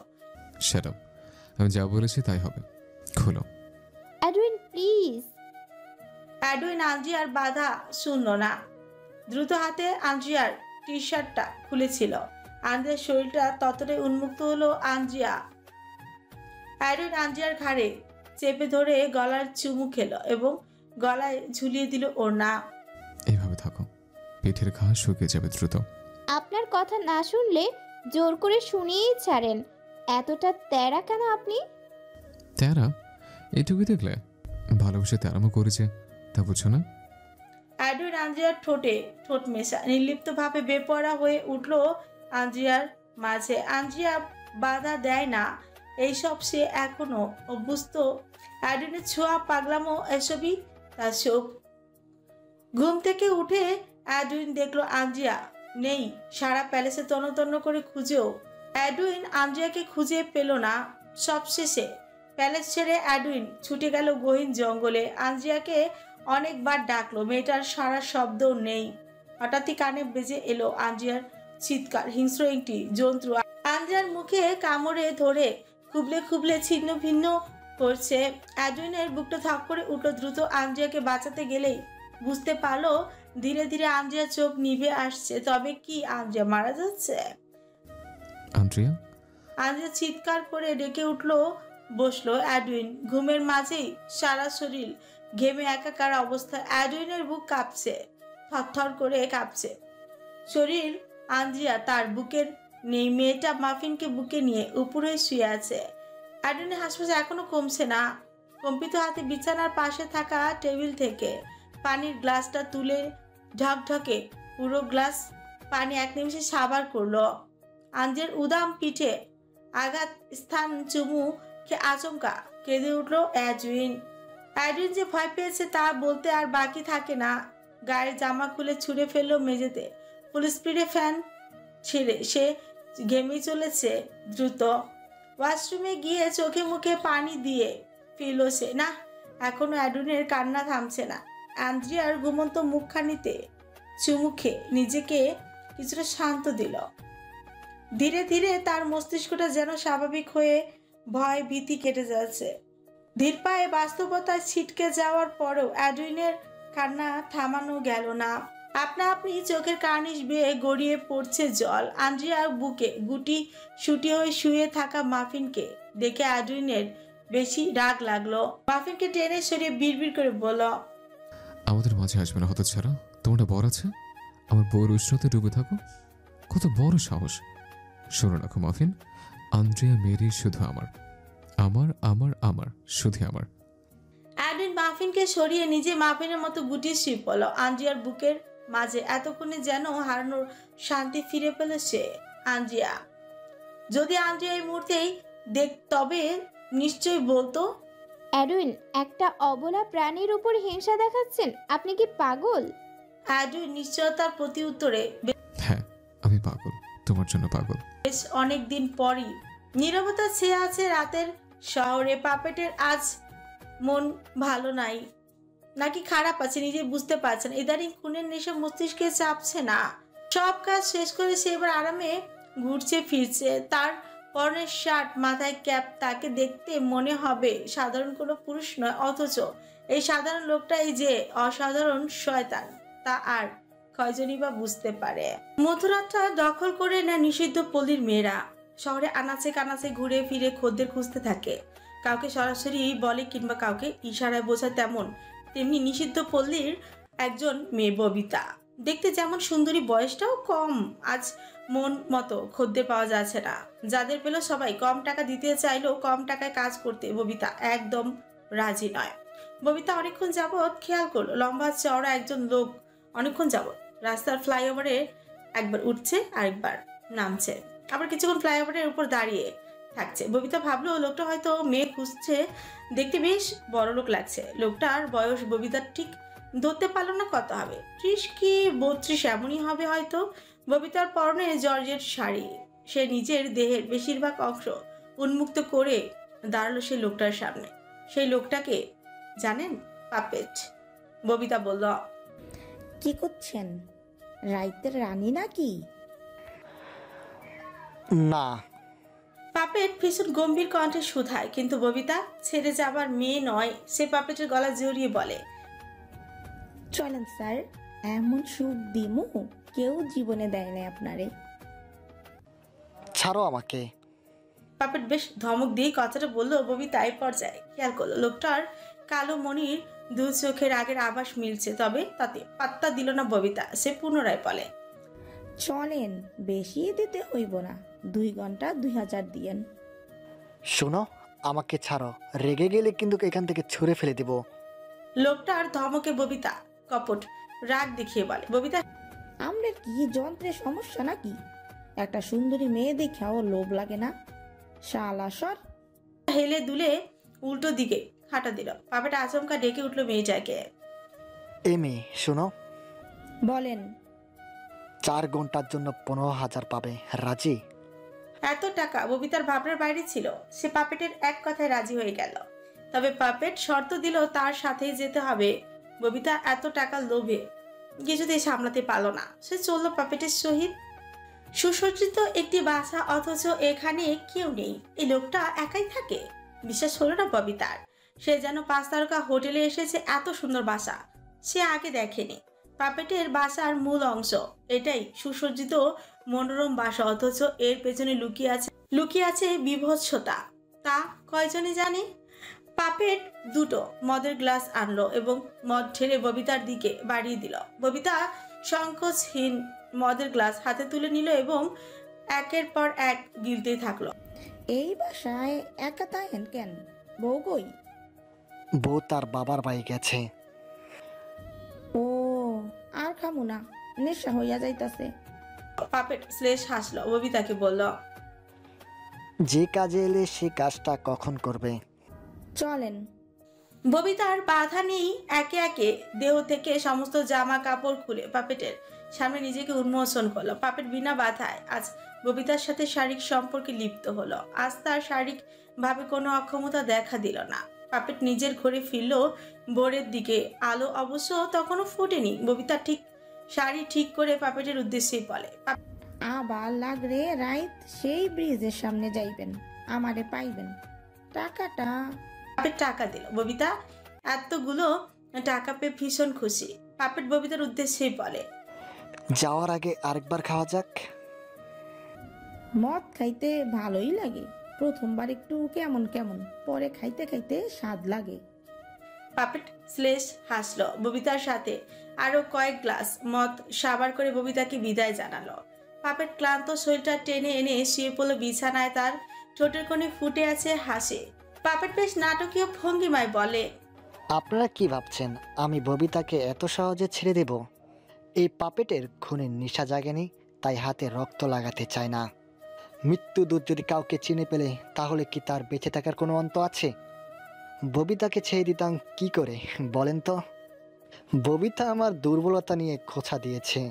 শাট আপ, আমি যা বলেছি তাই হবে, খোলো। অ্যাডুইন প্লিজ। অ্যাডুইন আন্দ্রিয়ার বাধা শুনল না। দ্রুত হাতে আন্দ্রিয়ার টি শার্টটা খুলেছিল। আন্দ্রিয়ার শরীরটা ততটাই উন্মুক্ত হলো। অ্যাডুইন আন্দ্রিয়ার ঘাড়ে চেপে ধরে গলার চুমু খেলো এবং গলায় ঝুলিয়ে দিল ওড়না। এইভাবে থাকো, পিঠের ঘাস শুকিয়ে যাবে দ্রুত। আপনার কথা না শুনলে জোর করে শুনিয়েই ছাড়েন। এতটা তেরা কেন আপনি? তেরা? এইটুকুই দেখলে? ভালোবেসে তেরামো করেছে, তা বুঝছো না? অ্যাডুইন আন্দ্রিয়ার ঠোঁটে ঠোঁট মেশা নির্লিপ্তভাবে বেপরা হয়ে উঠল। আন্দ্রিয়ার মাঝে আন্দ্রিয়া বাধা দেয় না, এইসব সে এখনো অভ্যস্ত। অ্যাডুইনের ছোঁয়া পাগলামো এসবই তার শোক। ঘুম থেকে উঠে অ্যাডুইন দেখলো আন্দ্রিয়া নেই। সারা প্যালেসে তন্ন করে খুঁজেও অ্যাডুইন আন্দ্রিয়াকে খুঁজে পেল না। সবশেষে প্যালেস ছেড়ে অ্যাডুইন ছুটে গেল গহীন জঙ্গলে। আন্দ্রিয়াকে অনেকবার ডাকলো, মেয়েটার সারা শব্দ নেই। হঠাৎই কানে বেজে এলো আন্দ্রিয়ার চিৎকার। হিংস্র একটি জন্তু আন্দ্রিয়ার মুখে কামড়ে ধরে খুবলে ছিন্ন ভিন্ন করছে। অ্যাডুইনের বুকটা থক করে উঠল। দ্রুত আন্দ্রিয়াকে বাঁচাতে গেলেই বুঝতে পারলো ধীরে ধীরে আন্দ্রিয়ার চোখ নিভে আসছে। তবে কি আন্দ্রিয়া মারা যাচ্ছে? আন্দ্রিয়া চিৎকার করে ডেকে উঠলো, বসলো। অ্যাডুইন ঘুমের মাঝেই সারা শরীর ঘেমে একাকার অবস্থা। অ্যাডুইনের বুক কাঁপছে, থরথর করে কাঁপছে শরীর। আন্দ্রিয়া তার বুকের নেই। মেয়েটা মাফিনকে বুকে নিয়ে উপরে শুয়ে আছে। অ্যাডুইনের হাসপাস এখনো কমছে না। কম্পিত হাতে বিছানার পাশে থাকা টেবিল থেকে পানির গ্লাসটা তুলে ঢকঢকে পুরো গ্লাস পানি এক নিমিষে সাবার করলো। আন্দ্রিয়ার উদাম পিঠে আঘাত স্থান চুমু খেয়ে আচমকা কেঁদে উঠলো অ্যাডুইন। অ্যাডুইন যে ভয় পেয়েছে তা বলতে আর বাকি থাকে না। গায়ের জামা খুলে ছুঁড়ে ফেললো মেঝেতে। ফুল স্পিডে ফ্যান ছেড়ে সে ঘেমে চলেছে দ্রুত। ওয়াশরুমে গিয়ে চোখে মুখে পানি দিয়ে ফিরল সে। না, এখনো অ্যাডুইনের কান্না থামছে না। আন্দ্রিয়ার ঘুমন্ত মুখখানিতে চুমুখে নিজেকে কিছুটা শান্ত দিল। ধীরে ধীরে তার মস্তিষ্কটা যেন স্বাভাবিক হয়ে ভয় ভীতি কেটে যাচ্ছে। ধীর পায়ে বাস্তবতায় ছিটকে যাওয়ার পরেও অ্যাডুইনের কান্না থামানো গেল না। আপনা আপনি চোখের কার্নিশ বেয়ে গড়িয়ে পড়ছে জল। আন্দ্রিয়ার বুকে গুটি সুটি হয়ে শুয়ে থাকা মাফিনকে দেখে অ্যাডুইনের বেশি রাগ লাগলো। মাফিনকে টেনে সরিয়ে বিড়বিড় করে বলল, আমাদের মাঝে আসবে না হতচ্ছাড়া। তোমারটা বর আছে, আমার বউর উষ্ণতে ডুবে থাকো। কত বড় সাহস! শোনো রাখো মাফিন, আন্দ্রিয়া মেরি শুধু আমার, আমার আমার আমার শুধু আমার। অ্যাডুইন মাফিনকে সরিয়ে নিজে মাফিনের মতো গুটিয়ে শুয়ে পড়ল আন্দ্রিয়ার বুকের মাঝে। এতক্ষণে যেন হারানোর শান্তি ফিরে পেল সে। আন্দ্রিয়া যদি আন্দ্রিয়া এই মুহূর্তেই তবে নিশ্চয়ই বলতো, অ্যাডুইন, একটা অবলা প্রাণীর উপর হিংসা দেখাচ্ছেন, আপনি কি পাগল? অ্যাডুইন নিশ্চয়তার প্রতি উত্তরে, হ্যাঁ আমি পাগল, তোমার জন্য পাগল। বেশ অনেকদিন পরই নীরবতা ছেয়ে আছে রাতের শহরে। পাপেটের আজ মন ভালো নাই, নাকি খারাপ আছে নিজে বুঝতে পারছেন। ইদানিং খুনের নেশা মস্তিষ্কে চাপছে না। সব কাজ শেষ করে সে এবার আরামে ঘুরছে ফিরছে। তার পরনের শার্ট, মাথায় ক্যাপ, তাকে দেখতে মনে হবে সাধারণ কোনো পুরুষ নয়। অথচ এই সাধারণ লোকটাই যে অসাধারণ শয়তান তা আর কয়জনই বা বুঝতে পারে। মথুরাটা দখল করে নেয় নিষিদ্ধ পল্লীর মেয়েরা। শহরে আনাচে কানাচে ঘুরে ফিরে খদ্দের খুঁজতে থাকে। কাউকে সরাসরি বলে কিংবা কাউকে ইশারায় বোঝায় তেমন। তেমনি নিষিদ্ধ পল্লীর একজন মেয়ে ববিতা, দেখতে যেমন সুন্দরী, বয়সটাও কম। আজ মন মতো খদ্দের পাওয়া যাচ্ছে না। যাদের পেল সবাই কম টাকা দিতে চাইলেও কম টাকায় কাজ করতে ববিতা একদম রাজি নয়। ববিতা অনেকক্ষণ যাবৎ খেয়াল করলো লম্বা চওড়া একজন লোক অনেকক্ষণ যাবৎ রাস্তার ফ্লাইওভারে একবার উঠছে আরেকবার নামছে, আবার কিছুক্ষণ ফ্লাইওভারের উপর দাঁড়িয়ে থাকছে। ববিতা ভাবলো লোকটা হয়তো মেয়ে খুঁজছে, দেখতে বেশ বড় লোক লাগছে। লোকটার বয়স ববিতার ঠিক ধরতে পারলো না কত হবে, 30 কি 32 এমনই হবে হয়তো। ববিতার পরনে জর্জেট শাড়ি। সে নিজের দেহের বেশিরভাগ অংশ উন্মুক্ত করে দাঁড়ালো সেই লোকটার সামনে। সেই লোকটাকে জানেন? পাপেট। ববিতা বলল, কি করছেন? রাইতের রানী নাকি? না। পাপেট ভীষণ গম্ভীর কণ্ঠে শুধায়, কিন্তু ববিতা ছেড়ে যাবার মেয়ে নয়। সে পাপেটের গলা জড়িয়ে বলে, চলেন স্যার, এমন সুখ দিমু কেউ জীবনে দেয় না আপনারে। ছাড়ো আমাকে। পাপেট বেশ ধমক দিয়ে কথাটা বললো। ববিতা এই পর্যায়ে খেয়াল করলো লোকটার কালো মনির দু চোখের আগের আভাস মিলছে, তবে তাতে পাত্তা দিল না ববিতা। সে পুনরায় বলে, চলেন, বেশি দিতে হইব না, 2 ঘন্টা 2000 দিয়েন। শোনো, আমাকে ছাড়ো, রেগে গেলে কিন্তু এখান থেকে ছুঁড়ে ফেলে দেব। লোকটার ধমকে ববিতা কপট রাগ দেখিয়ে বলে, ববিতা, আমরা কি যন্ত্রের সমস্যা নাকি? একটা সুন্দরী মেয়ে দেখাও লোভ লাগে না? শালা সর। হেলে দুলে উল্টো দিকে হাঁটা দিল। পাপেট আচমকা ডেকে উঠলো মেয়েটাকে। এই মেয়ে শোনো, বলেন। 4 ঘন্টার জন্য 15,000 পাবে, রাজি? এত টাকা ববিতার ভাবনার বাইরে ছিল। সে পাপেটের এক কথায় রাজি হয়ে গেল। তবে পাপেট শর্ত দিল তার সাথেই যেতে হবে। ববিতা এত টাকা লোভে কিছুতেই সামলাতে পারল না। সে চলল পাপেটের সহিত। সুসজ্জিত একটি বাসা, অথচ এখানে কেউ নেই। এই লোকটা একাই থাকে। বিশ্বাস হলো না ববিতার। সে যেন 5 তারকা হোটেলে এসেছে। এত সুন্দর বাসা সে আগে দেখেনি। পাপেটের বাসার মূল অংশ এটাই, সুসজ্জিত মনোরম বাসা, অথচ এর পেছনে লুকিয়ে আছে বিভৎসতা। তা কয়জনে জানে? পাপেট 2টো মদের গ্লাস আনলো এবং মদ ঢেলে ববিতার দিকে বাড়িয়ে দিল। ববিতা সংকোচহীন মদের গ্লাস হাতে তুলে নিল এবং একের পর এক গিলতেই থাকলো। এই বাসায় একা থাকেন কেন? বউ কই? বউ তার বাবার বাড়ি গেছে। ও, আর খামু না, নেশা হইয়া যাইতাছে। পাপেট শ্লেষ হাসলো। ববিতাকে বলল, যে কাজে এলে সে কাজটা কখন করবে? চলেন। ববিতার বাধা নেই। একে একে দেহ থেকে সমস্ত জামা কাপড় খুলে পাপেটের সামনে নিজেকে উন্মোচন করলো। পাপেট বিনা বাধায় আজ ববিতার সাথে শারীরিক সম্পর্কে লিপ্ত হলো। আজ তার শারীরিক ভাবে কোনো অক্ষমতা দেখা দিল না। পাপেট নিজের ঘরে ফিরল ভোরের দিকে। আলো অবশ্য তখনও ফোটেনি। ববিতা শাড়ি ঠিক করে পাপেটের উদ্দেশ্যেই বলে, আবার লাগরে রাইত সেই ব্রিজের সামনে যাইবেন, আমারে পাইবেন। টাকাটা? পাপেট টাকা দিল। ববিতা এতগুলো টাকা পেয়ে ভীষণ খুশি। পাপেট ববিতার উদ্দেশ্যেই বলে, যাওয়ার আগে আরেকবার খাওয়া যাক। মদ খাইতে ভালোই লাগে, প্রথমবার একটু কেমন কেমন, পরে খাইতে খাইতে স্বাদ লাগে। পাপেট শ্লেষ হাসলো। ববিতার সাথে আরো কয়েক গ্লাস মদ সাবার করে ববিতাকে বিদায় জানালো। পাপেট ক্লান্ত শরীরটা টেনে এনে শুয়ে পড়লো বিছানায়। তার ঠোঁটের কোণে ফুটে আছে হাসি। পাপেট বেশ নাটকীয় ভঙ্গিমায় বলে, আপনারা কি ভাবছেন আমি ববিতাকে এত সহজে ছেড়ে দেব? এই পাপেটের খুনের নেশা জাগেনি, তাই হাতে রক্ত লাগাতে চায় না। মৃত্যু দূত যদি কাউকে চিনে পেলে তাহলে কি তার বেঁচে থাকার কোনো অন্ত আছে? ববিতাকে ছেড়ে দিতাম কি করে বলেন তো? ববিতা আমার দুর্বলতা নিয়ে খোঁচা দিয়েছে,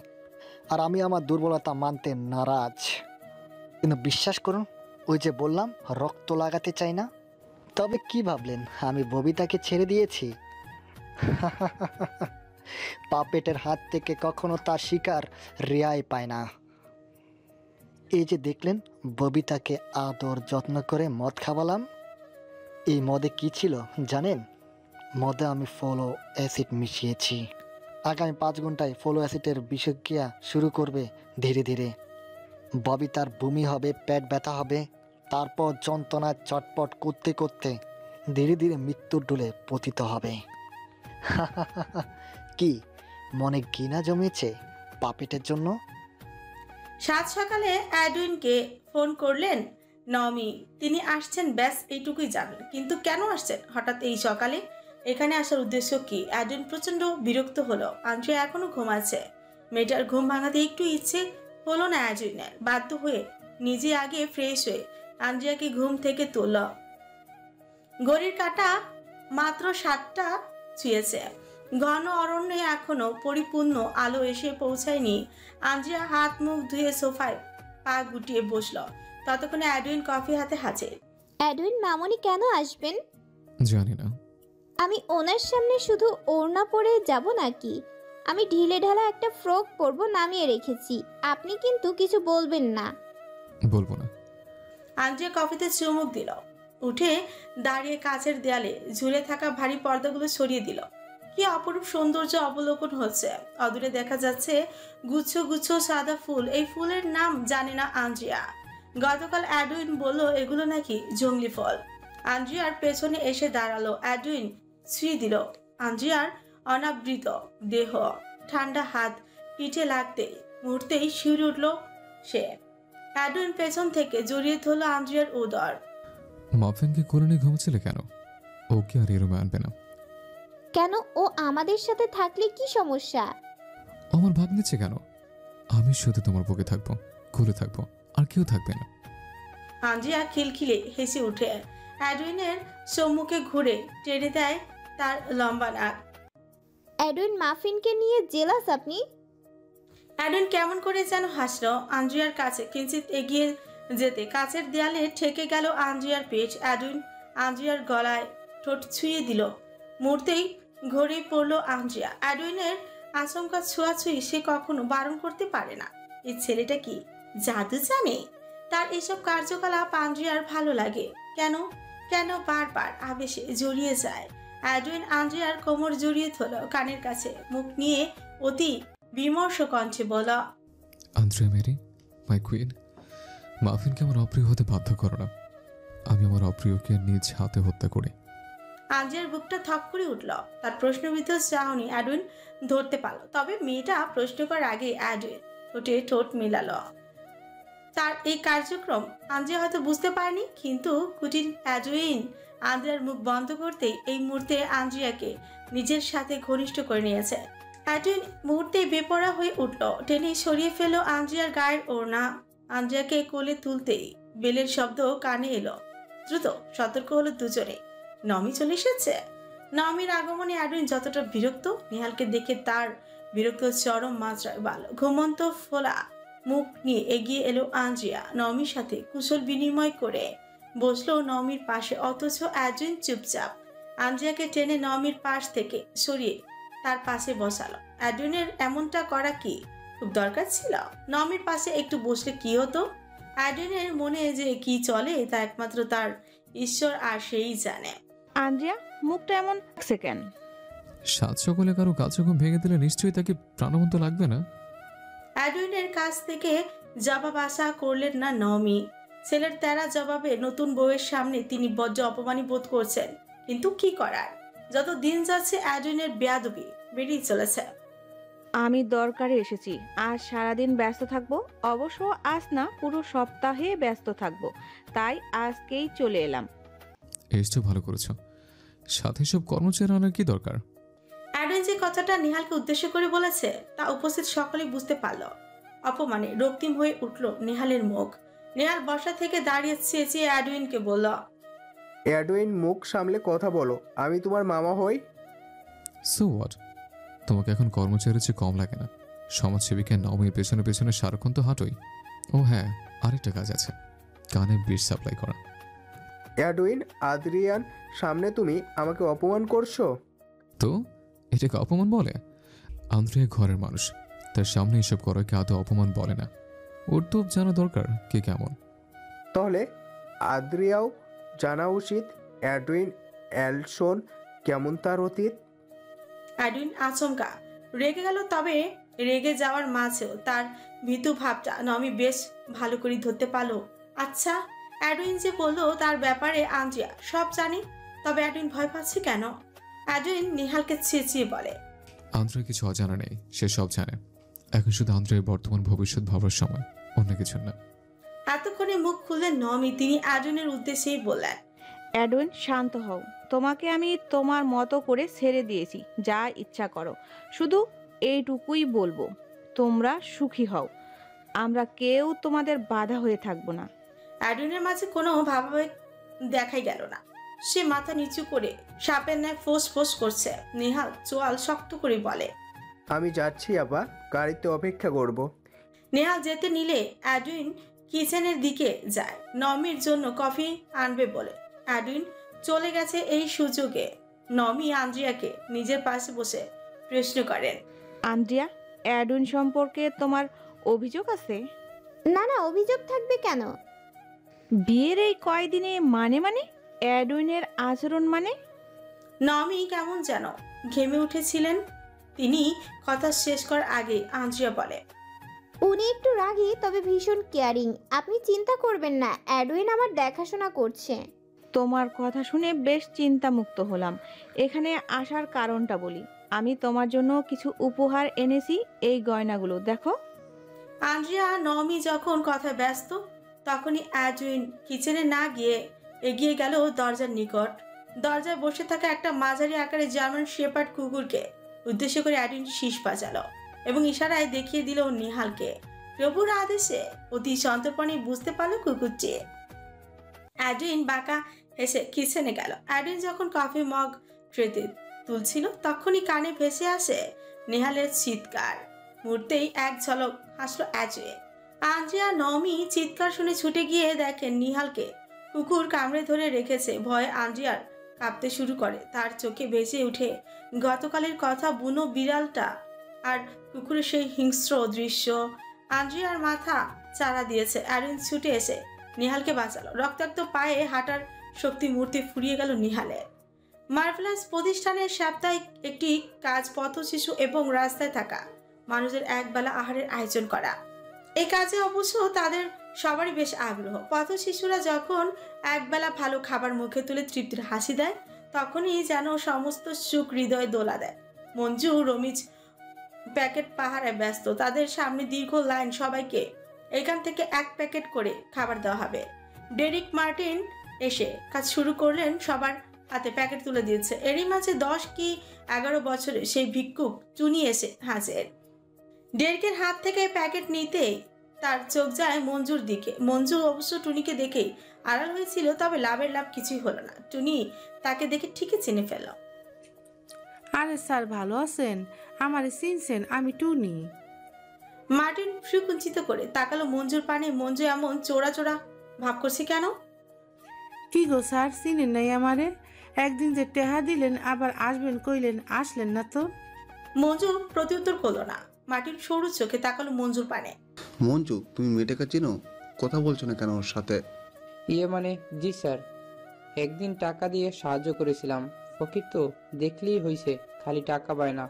আর আমি আমার দুর্বলতা মানতে নারাজ। কিন্তু বিশ্বাস করুন, ওই যে বললাম রক্ত লাগাতে চাই না, তবে কি ভাবলেন আমি ববিতাকে ছেড়ে দিয়েছি? পাপেটের হাত থেকে কখনো তার শিকার রেহাই পায় না। এই যে দেখলেন ববিতাকে আদর যত্ন করে মদ খাওয়ালাম। এই মদে কি ছিল জানেন? মদে আমি ফলো অ্যাসিড মিশিয়েছি। আগামী 5 ঘন্টায় ফলো অ্যাসিডের বিষক্রিয়া শুরু করবে ধীরে ধীরে। ববিতার বমি হবে, পেট ব্যথা হবে, তারপর যন্ত্রণায় চটপট করতে করতে ধীরে ধীরে মৃত্যুর ডোলে পতিত হবে। কি মনে ঘৃণা জমেছে পাপেটের জন্য? সাত সকালে অ্যাডউইনকে ফোন করলেন নমি। তিনি আসছেন, ব্যাস এইটুকুই জানেন। কিন্তু কেন আসছেন হঠাৎ এই সকালে? এখানে আসার উদ্দেশ্য কি? অ্যাডউইন প্রচন্ড বিরক্ত হলো। আন্দ্রিয়া এখনো ঘুমাচ্ছে। মেয়েটার ঘুম ভাঙাতে একটু ইচ্ছে হলো না অ্যাডউইনের। বাধ্য হয়ে নিজে আগে ফ্রেশ হয়ে আন্দ্রিয়াকে ঘুম থেকে তুলল। ঘড়ির কাঁটা মাত্র 7টা ছুঁয়েছে। ঘন অরণ্যে এখনো পরিপূর্ণ আলো এসে পৌঁছায়নি। আন্দ্রিয়া হাত মুখ ধুয়ে সোফায় পা গুটিয়ে বসলো। ততক্ষণে অ্যাডউইন কফি হাতে হাজির। অ্যাডউইন মামনি কেন আসবেন? জানি না। আমি ওনার সামনে শুধু ওড়না পরে যাব নাকি? আমি ঢিলে ঢালা একটা ফ্রক পরবো, নামিয়ে রেখেছি। আপনি কিন্তু কিছু বলবেন না। বলবো না। আন্দ্রিয়া কফিতে চুমুক দিল। উঠে দাঁড়িয়ে কাচের দেয়ালে ঝুলে থাকা ভারী পর্দাগুলো সরিয়ে দিল। কি অপরূপ সৌন্দর্য অবলোকন হচ্ছে। অদূরে দেখা যাচ্ছে গুচ্ছ গুচ্ছ সাদা ফুল। এই ফুলের নাম জানে না আন্দ্রিয়া। গতকাল অ্যাডউইন বলল এগুলো নাকি জঙ্গলি ফল। আন্দ্রিয়ার পেছনে এসে দাঁড়ালো। অ্যাডউইন ছুঁয়ে দিল আন্দ্রিয়ার অনাবৃত দেহ। ঠান্ডা হাত পিঠে লাগতেই মুহূর্তেই শিউরে উঠল সে। অ্যাডউইন পেছন থেকে জড়িয়ে ধরল আন্দ্রিয়ার উদর। মাফিনকে করে নিয়ে ঘুমাচ্ছিলে কেন? ওকে আর এরমে আনবে না। কেন? ও আমাদের সাথে থাকলে কি সমস্যা? আমার ভাগ নিচ্ছে কেন? আমি শুধু তোমার বুকে থাকবো, খুলে থাকবো, আর কেউ থাকবে না। আন্দ্রিয়া খিলখিলে হেসে উঠে অ্যাডুইনের সম্মুখে ঘুরে টেনে দেয় তার লম্বা নাক। অ্যাডুইন মাফিনকে নিয়ে জেলাস আপনি? অ্যাডুইন কেমন করে যেন হাসলো। আন্দ্রিয়ার কাছে কিঞ্চিত এগিয়ে যেতে কাছের দেয়ালে ঠেকে গেল আন্দ্রিয়ার পেট। অ্যাডুইন আন্দ্রিয়ার গলায় ঠোঁট ছুঁয়ে দিল। মুহূর্তেই ঘড়িয়ে পড়ল আন্দ্রিয়া। অ্যাডুইনের আচমকা ছোঁয়াছুঁই সে কখনো বারণ করতে পারে না। এই ছেলেটা কি জাদু জানে? তার এসব কার্যকলাপ আন্দ্রিয়ার ভালো লাগে। কেন কেন বারবার আবেশে জড়িয়ে যায়। অ্যাডুইন আন্দ্রিয়ার কোমর জড়িয়ে ধরল কানের কাছে, মুখ নিয়ে অতি বিমর্ষ কণ্ঠে বলা, আন্দ্রিয়া মেরি, মাই কুইন, মাফিনকে আমার অপ্রিয় হতে বাধ্য করো না। আমি আমার অপ্রিয়কে নিজ হাতে হত্যা করি। আন্দ্রিয়ার বুকটা থপ করে উঠল। তার প্রশ্নবিদ্ধ চাহনি অ্যাডুইন ধরতে পারল। তবে মেয়েটা প্রশ্ন করার আগে অ্যাডুইন ঠোঁটে ঠোঁট মেলালো। তার এই কার্যক্রম আন্দ্রিয়া হয়তো বুঝতে পারেনি, কিন্তু কুটির অ্যাডুইন আন্দ্রিয়ার মুখ বন্ধ করতেই এই মুহূর্তে আন্দ্রিয়াকে নিজের সাথে ঘনিষ্ঠ করে নিয়েছে। অ্যাডুইন মুহূর্তেই বেপরা হয়ে উঠল, টেনে সরিয়ে ফেলল আন্দ্রিয়ার গায়ের ওড়না। আন্দ্রিয়াকে কোলে তুলতেই বেলের শব্দ কানে এলো। দ্রুত সতর্ক হলো দুজনে। নমি চলে এসেছে। নমির আগমনে অ্যাডুইন যতটা বিরক্ত, নেহালকে দেখে তার বিরক্ত চরম মাত্রায় বাড়ল। ঘুমন্ত ফোলা মুখ নিয়ে এগিয়ে এলো আন্দ্রিয়া। নমির সাথে কুশল বিনিময় করে বসলো নমির পাশে, অথচ অ্যাডুইন চুপচাপ। আন্দ্রিয়াকে টেনে নমির পাশ থেকে সরিয়ে তার পাশে বসালো। অ্যাডুইনের এমনটা করা কি খুব দরকার ছিল? নমির পাশে একটু বসলে কি হতো? অ্যাডুইনের মনে যে কি চলে তা একমাত্র তার ঈশ্বর আর সেই জানে। আন্দ্রিয়া, মুখটা এমন সেকেন্ড সাত সকালে কারো কার্যক্রম ভেঙে দিলে নিশ্চয়ই তাকে প্রাণবন্ত লাগবে না? অ্যাডুইনের কাছ থেকে জবাব আশা করলেন না নমি। ছেলের তেরা জবাবে নতুন বউয়ের সামনে তিনি বজ্র অপমানী বোধ করছেন, কিন্তু কি করার? যত দিন যাচ্ছে অ্যাডুইনের বেয়াদবি বেড়েই চলেছে। আমি দরকারে এসেছি, আজ সারাদিন ব্যস্ত থাকবো। অবশ্য আজ না, পুরো সপ্তাহে ব্যস্ত থাকবো, তাই আজকেই চলে এলাম। এসছো, ভালো করেছো। সাথে সব কর্মচারী আনার কি দরকার? অ্যাডুইন যে কথাটা নেহালকে উদ্দেশ্য করে বলেছে তা উপস্থিত সকলেই বুঝতে পারল। অপমানে রক্তিম হয়ে উঠল নেহালের মুখ। নেহাল বসা থেকে দাঁড়িয়ে চেঁচিয়ে অ্যাডুইনকে বলল, অ্যাডুইন, মুখ সামলে কথা বলো। আমি তোমার মামা হই। So what? তোমাকে এখন কর্মচারীর চেয়ে কম লাগে না? সমাজসেবিকা নমির পেছনে পেছনে সারাক্ষণ তো হাঁটোই। ও হ্যাঁ, আরেকটা কাজ আছে, কানে বিষ সাপ্লাই করা। অ্যাডুইন, আদ্রিয়ান সামনে তুমি আমাকে অপমান করছো। তো এটাকে অপমান বলে? আন্দ্রিয়া ঘরের মানুষ, তার সামনে এসব করাকে আদৌ অপমান বলে না। ওর তো জানা দরকার কে কেমন। তাহলে আদ্রিয়াও জানা উচিত অ্যাডুইন অ্যালসন কেমন, তার অতীত। অ্যাডুইন আচমকা রেগে গেল, তবে রেগে যাওয়ার মাঝেও তার ভীতু ভাবটা নমি বেশ ভালো করে ধরতে পারল। আচ্ছা, অ্যাডুইন যে বললো তার ব্যাপারে আন্দ্রিয়া সব জানে, তবে অ্যাডুইন ভয় পাচ্ছে কেন? অ্যাডুইন নেহালকে চেঁচিয়ে বলে, আন্দ্রিয়া কিছু অজানা নেই, সে সব জানে। এখন শুধু আন্দ্রিয়ার বর্তমান ভবিষ্যৎ ভাবার সময়, অন্য কিছু না। এতক্ষণে মুখ খুললেন নমি। তিনি অ্যাডুইনের উদ্দেশ্যেই বললেন, অ্যাডুইন, শান্ত হও। তোমাকে আমি তোমার মতো করে ছেড়ে দিয়েছি, যা ইচ্ছা করো। শুধু এইটুকুই বলবো, তোমরা সুখী হও। আমরা কেউ তোমাদের বাধা হয়ে থাকবো না। অ্যাডুইনের মাঝে কোনো ভাবাবেগ দেখাই গেল না। সে মাথা নিচু করে সাপের ন্যায় ফোঁস ফোঁস করছে। নেহাল চোয়াল শক্ত করে বলে, আমি যাচ্ছি আপা, গাড়িতে অপেক্ষা করব। নেহাল যেতে নিলে অ্যাডুইন কিচেনের দিকে যায় নমির জন্য কফি আনবে বলে। অ্যাডুইন চলে গেছে এই সুযোগে নমি আন্দ্রিয়াকে নিজের পাশে বসে প্রশ্ন করেন, আন্দ্রিয়া, অ্যাডুইন সম্পর্কে তোমার অভিযোগ আছে? না না, অভিযোগ থাকবে কেন? বিয়ের এই কয়দিনে মানে অ্যাডুইনের আচরণ মানে? নমি কেমন যেন ঘেমে উঠেছিলেন। তিনি কথা শেষ করার আগে আন্দ্রিয়া বলে, উনি একটু রাগী, তবে ভীষণ কেয়ারিং। আপনি চিন্তা করবেন না, অ্যাডুইন আমার দেখাশোনা করছে। তোমার কথা শুনে বেশ চিন্তামুক্ত হলাম। এখানে আসার কারণটা বলি। আমি তোমার জন্য কিছু উপহার এনেছি, এই গয়নাগুলো দেখো। আন্দ্রিয়া নমি যখন কথা ব্যস্ত, তখনই অ্যাডুইন কিচেনে না গিয়ে এগিয়ে গেল দরজার নিকট। দরজায় বসে থাকা একটা মাঝারি আকারের জার্মান শেপার্ড কুকুরকে উদ্দেশ্য করে অ্যাডুইন শীষ বাজালো এবং ইশারায় দেখিয়ে দিল নেহালকে। প্রভুর আদেশে অতি সন্তর্পণে বুঝতে পারলো কুকুরটি। অ্যাডুইন বাঁকা হেসে কিচেনে গেল। অ্যাডুইন যখন কফি মগ ট্রেতে তুলছিল তখনই কানে ভেসে আসে নেহালের চিৎকার। মুহূর্তেই এক ঝলক হাসলো অ্যাডুইন। আন্দ্রিয়া নমি চিৎকার শুনে ছুটে গিয়ে দেখেন নিহালকে কুকুর কামড়ে ধরে রেখেছে। ভয়ে আন্দ্রিয়ার কাঁপতে শুরু করে। তার চোখে ভেসে উঠে গতকালের কথা, বুনো বিড়ালটা আর কুকুরের সেই হিংস্র দৃশ্য। আন্দ্রিয়ার মাথা চাড়া দিয়েছে। অ্যাডুইন ছুটে এসে নিহালকে বাঁচালো। রক্তাক্ত পায়ে হাঁটার শক্তি মুহূর্তে ফুরিয়ে গেল নিহালের। মার্ভেলাস প্রতিষ্ঠানের সাপ্তাহিক একটি কাজ পথ শিশু এবং রাস্তায় থাকা মানুষের একবেলা আহারের আয়োজন করা। এই কাজে অবশ্য তাদের সবারই বেশ আগ্রহ। পথ শিশুরা যখন একবেলা ভালো খাবার মুখে তুলে তৃপ্তির হাসি দেয় তখনই যেন সমস্ত সুখ হৃদয়ে দোলা দেয়। মঞ্জু রমিজ প্যাকেট পাহারায় ব্যস্ত। তাদের সামনে দীর্ঘ লাইন। সবাইকে এখান থেকে এক প্যাকেট করে খাবার দেওয়া হবে। ডেরিক মার্টিন এসে কাজ শুরু করলেন। সবার হাতে প্যাকেট তুলে দিয়েছে। এরই মাঝে 10 কি 11 বছরে সেই ভিক্ষুক টুনি এসে হাজির। ডেরিকের হাত থেকে প্যাকেট নিতেই তার চোখ যায় মঞ্জুর দিকে। মঞ্জু অবশ্য টুনিকে দেখেই আড়াল হয়েছিল, তবে লাভের লাভ কিছুই হলো না। টুনি তাকে দেখে ঠিকই চিনে ফেল। আরে স্যার ভালো আছেন? আমারে চিনছেন? আমি টুনি। মার্টিন সুকুঞ্চিত করে তাকালো মঞ্জুর পানে। মঞ্জু এমন চোরা চোরা ভাব করছে কেন? কি গো স্যার, চিনেন নাই আমারে? একদিন যে টেহা দিলেন আবার আসবেন কইলেন, আসলেন না তো। মঞ্জু প্রত্যুত্তর করলো না। মার্টিন সরু চোখে তাকালো মঞ্জুর পানে। মঞ্জু, তুমি মেয়েটাকে চিনো? কথা বলছো না কেন ওর সাথে? মানে জি স্যার, একদিন টাকা দিয়ে সাহায্য করেছিলাম। ফকির তো, দেখলেই হইছে, খালি টাকা পায় না।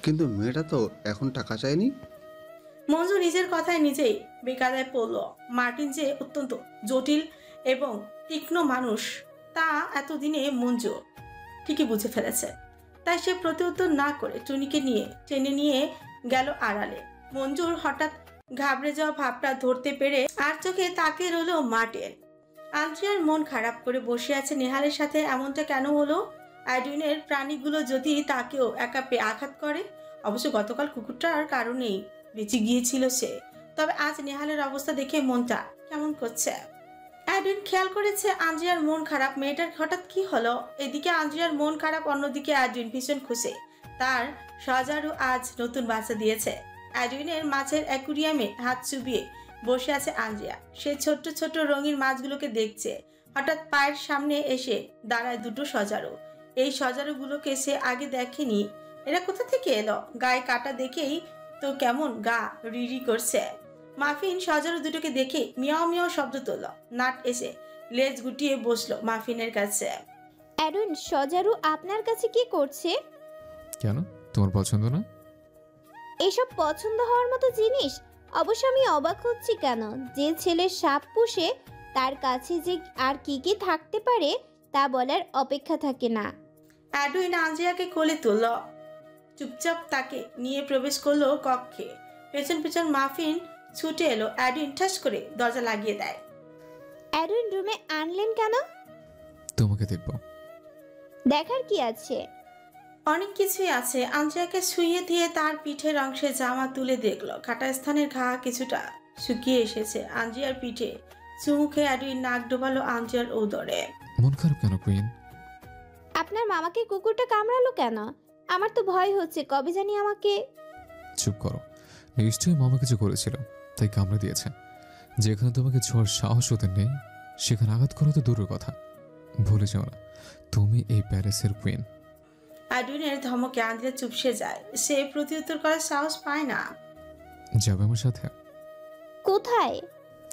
কিন্তু মেয়েটা তো এখন টাকা চায়নি। মঞ্জু নিজের কথায় নিজেই বেকায়দায় পড়ল। মার্টিন যে অত্যন্ত জটিল এবং তীক্ষ্ণ মানুষ তা এতদিনে মঞ্জু ঠিকই বুঝে ফেলেছে। তাই সে প্রত্যুত্তর না করে টুনিকে নিয়ে টেনে নিয়ে গেল আড়ালে। মঞ্জুর হঠাৎ ঘাবড়ে যাওয়া ভাবটা ধরতে পেরে আর চোখে তাকিয়ে রইল মার্টিন। আন্দ্রিয়ার মন খারাপ করে বসে আছে নেহালের সাথে। এমনটা কেন হলো? অ্যাডুইনের প্রাণীগুলো যদি তাকেও একা পেয়ে আঘাত করে। অবশ্য গতকাল কুকুরটার কারণেই বেঁচে গিয়েছিল সে। তবে আজ নেহালের অবস্থা দেখে মনটা কেমন করছে। অ্যাডুইন খেয়াল করেছে আন্দ্রিয়ার মন খারাপ। মেয়েটার হঠাৎ কি হলো? এদিকে আন্দ্রিয়ার মন খারাপ, অন্যদিকে অ্যাডুইন ভীষণ খুশি। তার সজারু আজ নতুন বাচ্চা দিয়েছে। অ্যাডুইনের মাছের অ্যাকুরিয়ামে হাত চুবিয়ে বসে আছে আন্দ্রিয়া। সে ছোট্ট ছোট্ট রঙিন মাছগুলোকে দেখছে। হঠাৎ পায়ের সামনে এসে দাঁড়ায় দুটো সজারু। এই সজারুগুলোকে সে আগে দেখেনি। এরা কোথা থেকে এলো? গায়ে কাটা দেখেই তো কেমন গা রিরি করছে। মাফিন সজারু দুটোকে দেখে মিয়াও মিয়াও শব্দ তুলল। নাট এসে লেজ গুটিয়ে বসলো মাফিনের কাছে। অ্যাডুইন, সজারু আপনার কাছে কি করছে? কেন, তোমার পছন্দ না? এসব পছন্দ হওয়ার মতো জিনিস? অবশ্য আমি অবাক হচ্ছি কেন। যে ছেলে সাপ পুষে তার কাছে যে আর কি কি থাকতে পারে তা বলার অপেক্ষা থাকে না। অ্যাডুইন আন্দ্রিয়াকে কোলে তুলল। চুপচাপ তাকে নিয়ে প্রবেশ করলো কক্ষে। পেছন পেছন মাফিন ছুটে এলো। অ্যাডুইন ঠাস করে দরজা লাগিয়ে দেয়। অ্যাডুইন, রুমে আনলেন কেন? তোমাকে দেখব। দেখার কি আছে? অনেক কিছুই আছে। আন্দ্রিয়াকে শুইয়ে দিয়ে তার পিঠের অংশে জামা তুলে দেখলো। কাটা স্থানের ঘা কিছুটা শুকিয়ে এসেছে। আন্দ্রিয়ার পিঠে চুমুখে অ্যাডুইন নাক ডোবালো আন্দ্রিয়ার উদরে। মন খারাপ কেন কুইন? আপনার মামাকে কুকুরটা কামড়ালো কেন? আমার তো ভয় হচ্ছে, কবে জানি আমাকে। চুপ করো। নিশ্চয়ই মামা কিছু করেছিল, তাই কামড়ে দিয়েছে। যেখানে তোমাকে ছোঁয়ার সাহস ওদের নেই সেখানে আঘাত করা তো দূরের কথা। ভুলে যাও না, তুমি এই প্যারিসের কুইন। অ্যাডুইনের ধমকে আন্দ্রিয়া চুপসে যায়। সে প্রত্যুত্তর করার সাহস পায় না। যাবে আমার সাথে? কোথায়?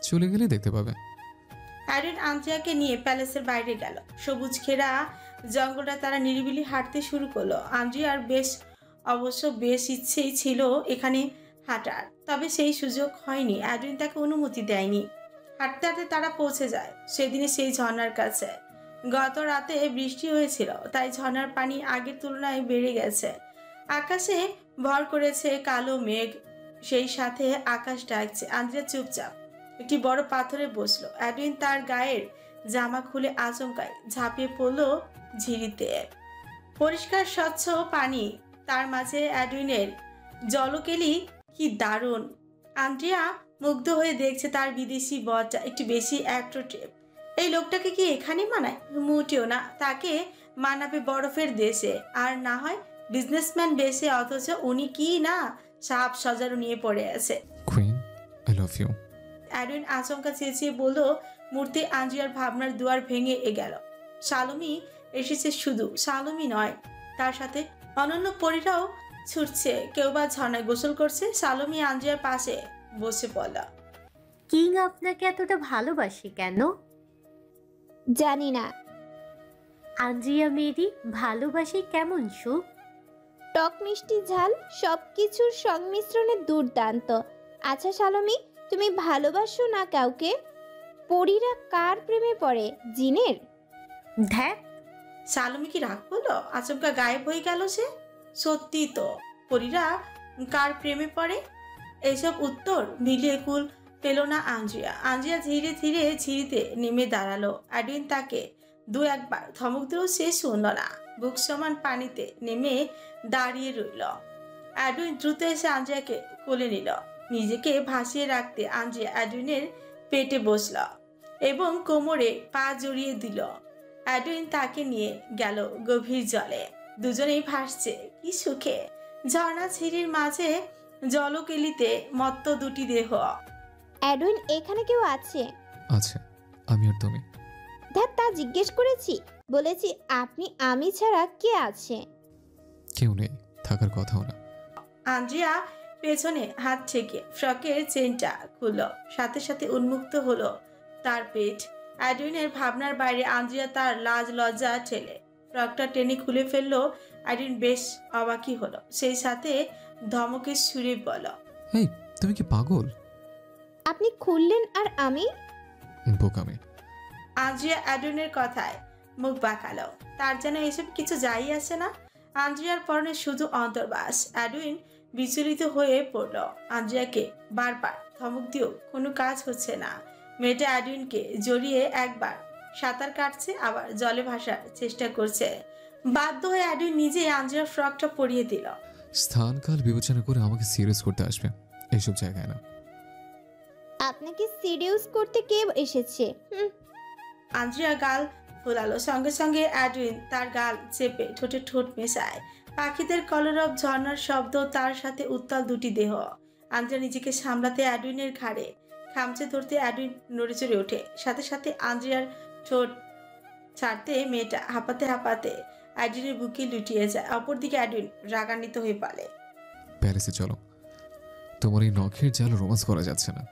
চলে গেলে দেখতে পাবে। অ্যাডুইন আন্দ্রিয়াকে নিয়ে প্যালেসের বাইরে গেল। সবুজ ঘেরা জঙ্গলটা তারা নিরিবিলি হাঁটতে শুরু করলো। আন্দ্রিয়ার অবশ্য বেশ ইচ্ছেই ছিল এখানে হাঁটার, তবে সেই সুযোগ হয়নি। অ্যাডুইন তাকে অনুমতি দেয়নি। হাঁটতে হাঁটতে তারা পৌঁছে যায় সেদিনে সেই ঝর্ণার কাছে। গত রাতে বৃষ্টি হয়েছিল, তাই ঝর্ণার পানি আগের তুলনায় বেড়ে গেছে। আকাশে ভর করেছে কালো মেঘ, সেই সাথে আকাশ ডাকছে। আন্দ্রিয়া চুপচাপ একটি বড় পাথরে বসলো। অ্যাডুইন তার গায়ের জামা খুলে আচমকায় ঝাঁপিয়ে পড়লো ঝিরিতে। পরিষ্কার স্বচ্ছ পানি, তার মাঝে অ্যাডুইনের জলকেলি কি দারুণ! আন্দ্রিয়া মুগ্ধ হয়ে দেখছে তার বিদেশি বরটা একটু বেশি অ্যাট্রাক্টিভ। এই লোকটাকে কি এখানে মানায়? মোটেও না। তাকে মানাবে বরফের দেশে, আর না হয় বিজনেসম্যান বেশে, অথচ উনি কি না সাপ সজারু নিয়ে পড়ে আছে। Queen, I love you. Edwin আচমকা চেঁচিয়ে বলল। মূর্তি আন্দ্রিয়ার ভাবনার দুয়ার ভেঙে গেল। শালমি এসেছে, শুধু শালমি নয়, তার সাথে অনন্য পরীরাও ছুটছে। কেউ বা ঝর্ণায় গোসল করছে। শালমি আন্দ্রিয়ার পাশে বসে পড়ল। কিং আপনাকে এতটা ভালোবাসে কেন? জানি না। আন্দ্রিয়া মেরি ভালোবাসে কেমন সুখ? টক মিষ্টি ঝাল সব কিছুর সংমিশ্রণে দুর্দান্ত। আচ্ছা শালমি, তুমি ভালোবাসো না কাউকে? পরীরা কার প্রেমে পড়ে? জিনের? ধ্যাত, শালমি কি রাগ করলো? আচমকা গায়েব হয়ে গেল সে। সত্যি তো, পরীরা কার প্রেমে পড়ে? এইসব উত্তর মিলিয়ে কুল পেল না আন্দ্রিয়া। আন্দ্রিয়া ধীরে ধীরে ঝিরিতে নেমে দাঁড়ালো। অ্যাডুইন তাকে দু একবার ধমক দিলেও সে শুনল না। বুক সমান পানিতে নেমে দাঁড়িয়ে রইল। অ্যাডুইন দ্রুত এসে আন্দ্রিয়াকে কোলে নিল। নিজেকে ভাসিয়ে রাখতে আন্দ্রিয়া অ্যাডুইনের পেটে বসল এবং কোমরে পা জড়িয়ে দিল। অ্যাডুইন তাকে নিয়ে গেল গভীর জলে। দুজনেই ভাসছে কি সুখে। ঝর্ণা ছিরির মাঝে জলকেলিতে মত্ত দুটি দেহ। অ্যাডুইন, এখানে কেউ আছে? আচ্ছা, আমি আর তুমি। ধ্যাত, তা জিজ্ঞেস করেছি? বলেছি আপনি, আমি ছাড়া কে আছে? কেউ নেই, থাকার কথাও না। আন্দ্রিয়া পেছনে হাত ঠেকে ফ্রকের চেনটা খুলল। সাথে সাথে উন্মুক্ত হলো তার পেট। অ্যাডুইনের ভাবনার বাইরে আন্দ্রিয়া তার লাজ লজ্জা ঠেলে ফ্রকটা টেনে খুলে ফেললো। অ্যাডুইন বেশ অবাকই হলো, সেই সাথে ধমকের সুরে বলল, এই, তুমি কি পাগল? আপনি খুললেন আর আমি? বোকামে। আন্দ্রিয়া অ্যাডুইনের কথায় মুখ বাঁকালো। তার যেন এসব কিছু যাই আসে না। আন্দ্রিয়ার পরনে শুধু অন্তর্বাস। অ্যাডুইন বিচলিত হয়ে পড়ল। আন্দ্রিয়াকে বারবার ধমক দিয়েও কোনো কাজ হচ্ছে না। মেয়েটা অ্যাডুইনকে জড়িয়ে একবার সাঁতার কাটছে, আবার জলে ভাসার চেষ্টা করছে। বাধ্য হয়ে অ্যাডুইন নিজেই আন্দ্রিয়ার ফ্রকটা পরিয়ে দিল। স্থানকাল বিবেচনা করে আমাকে সিরিয়াস করতে আসবে এইসব জায়গায় না। আপনাকে সিরিয়াস করতে কে এসেছে? আন্দ্রিয়া গাল ফোলালো। সঙ্গে সঙ্গে অ্যাডুইন তার গাল চেপে ঠোঁটে ঠোঁট মেশায়। পাখিদের কলরব, ঝর্ণার শব্দ, তার সাথে উত্তাল দুটি দেহ। আন্দ্রিয়া নিজেকে সামলাতে অ্যাডুইনের ঘাড়ে খামচে ধরতে অ্যাডুইন নড়ে চড়ে ওঠে। সাথে সাথে আন্দ্রিয়ার ঠোঁট ছাড়তে মেয়েটা হাঁপাতে হাঁপাতে অ্যাডুইনের বুকে লুটিয়ে যায়। অপরদিকে অ্যাডুইন রাগান্বিত হয়ে বলে, প্যারিসে চলো, তোমার এই নখের জাল রোমান্স করা যাচ্ছে না।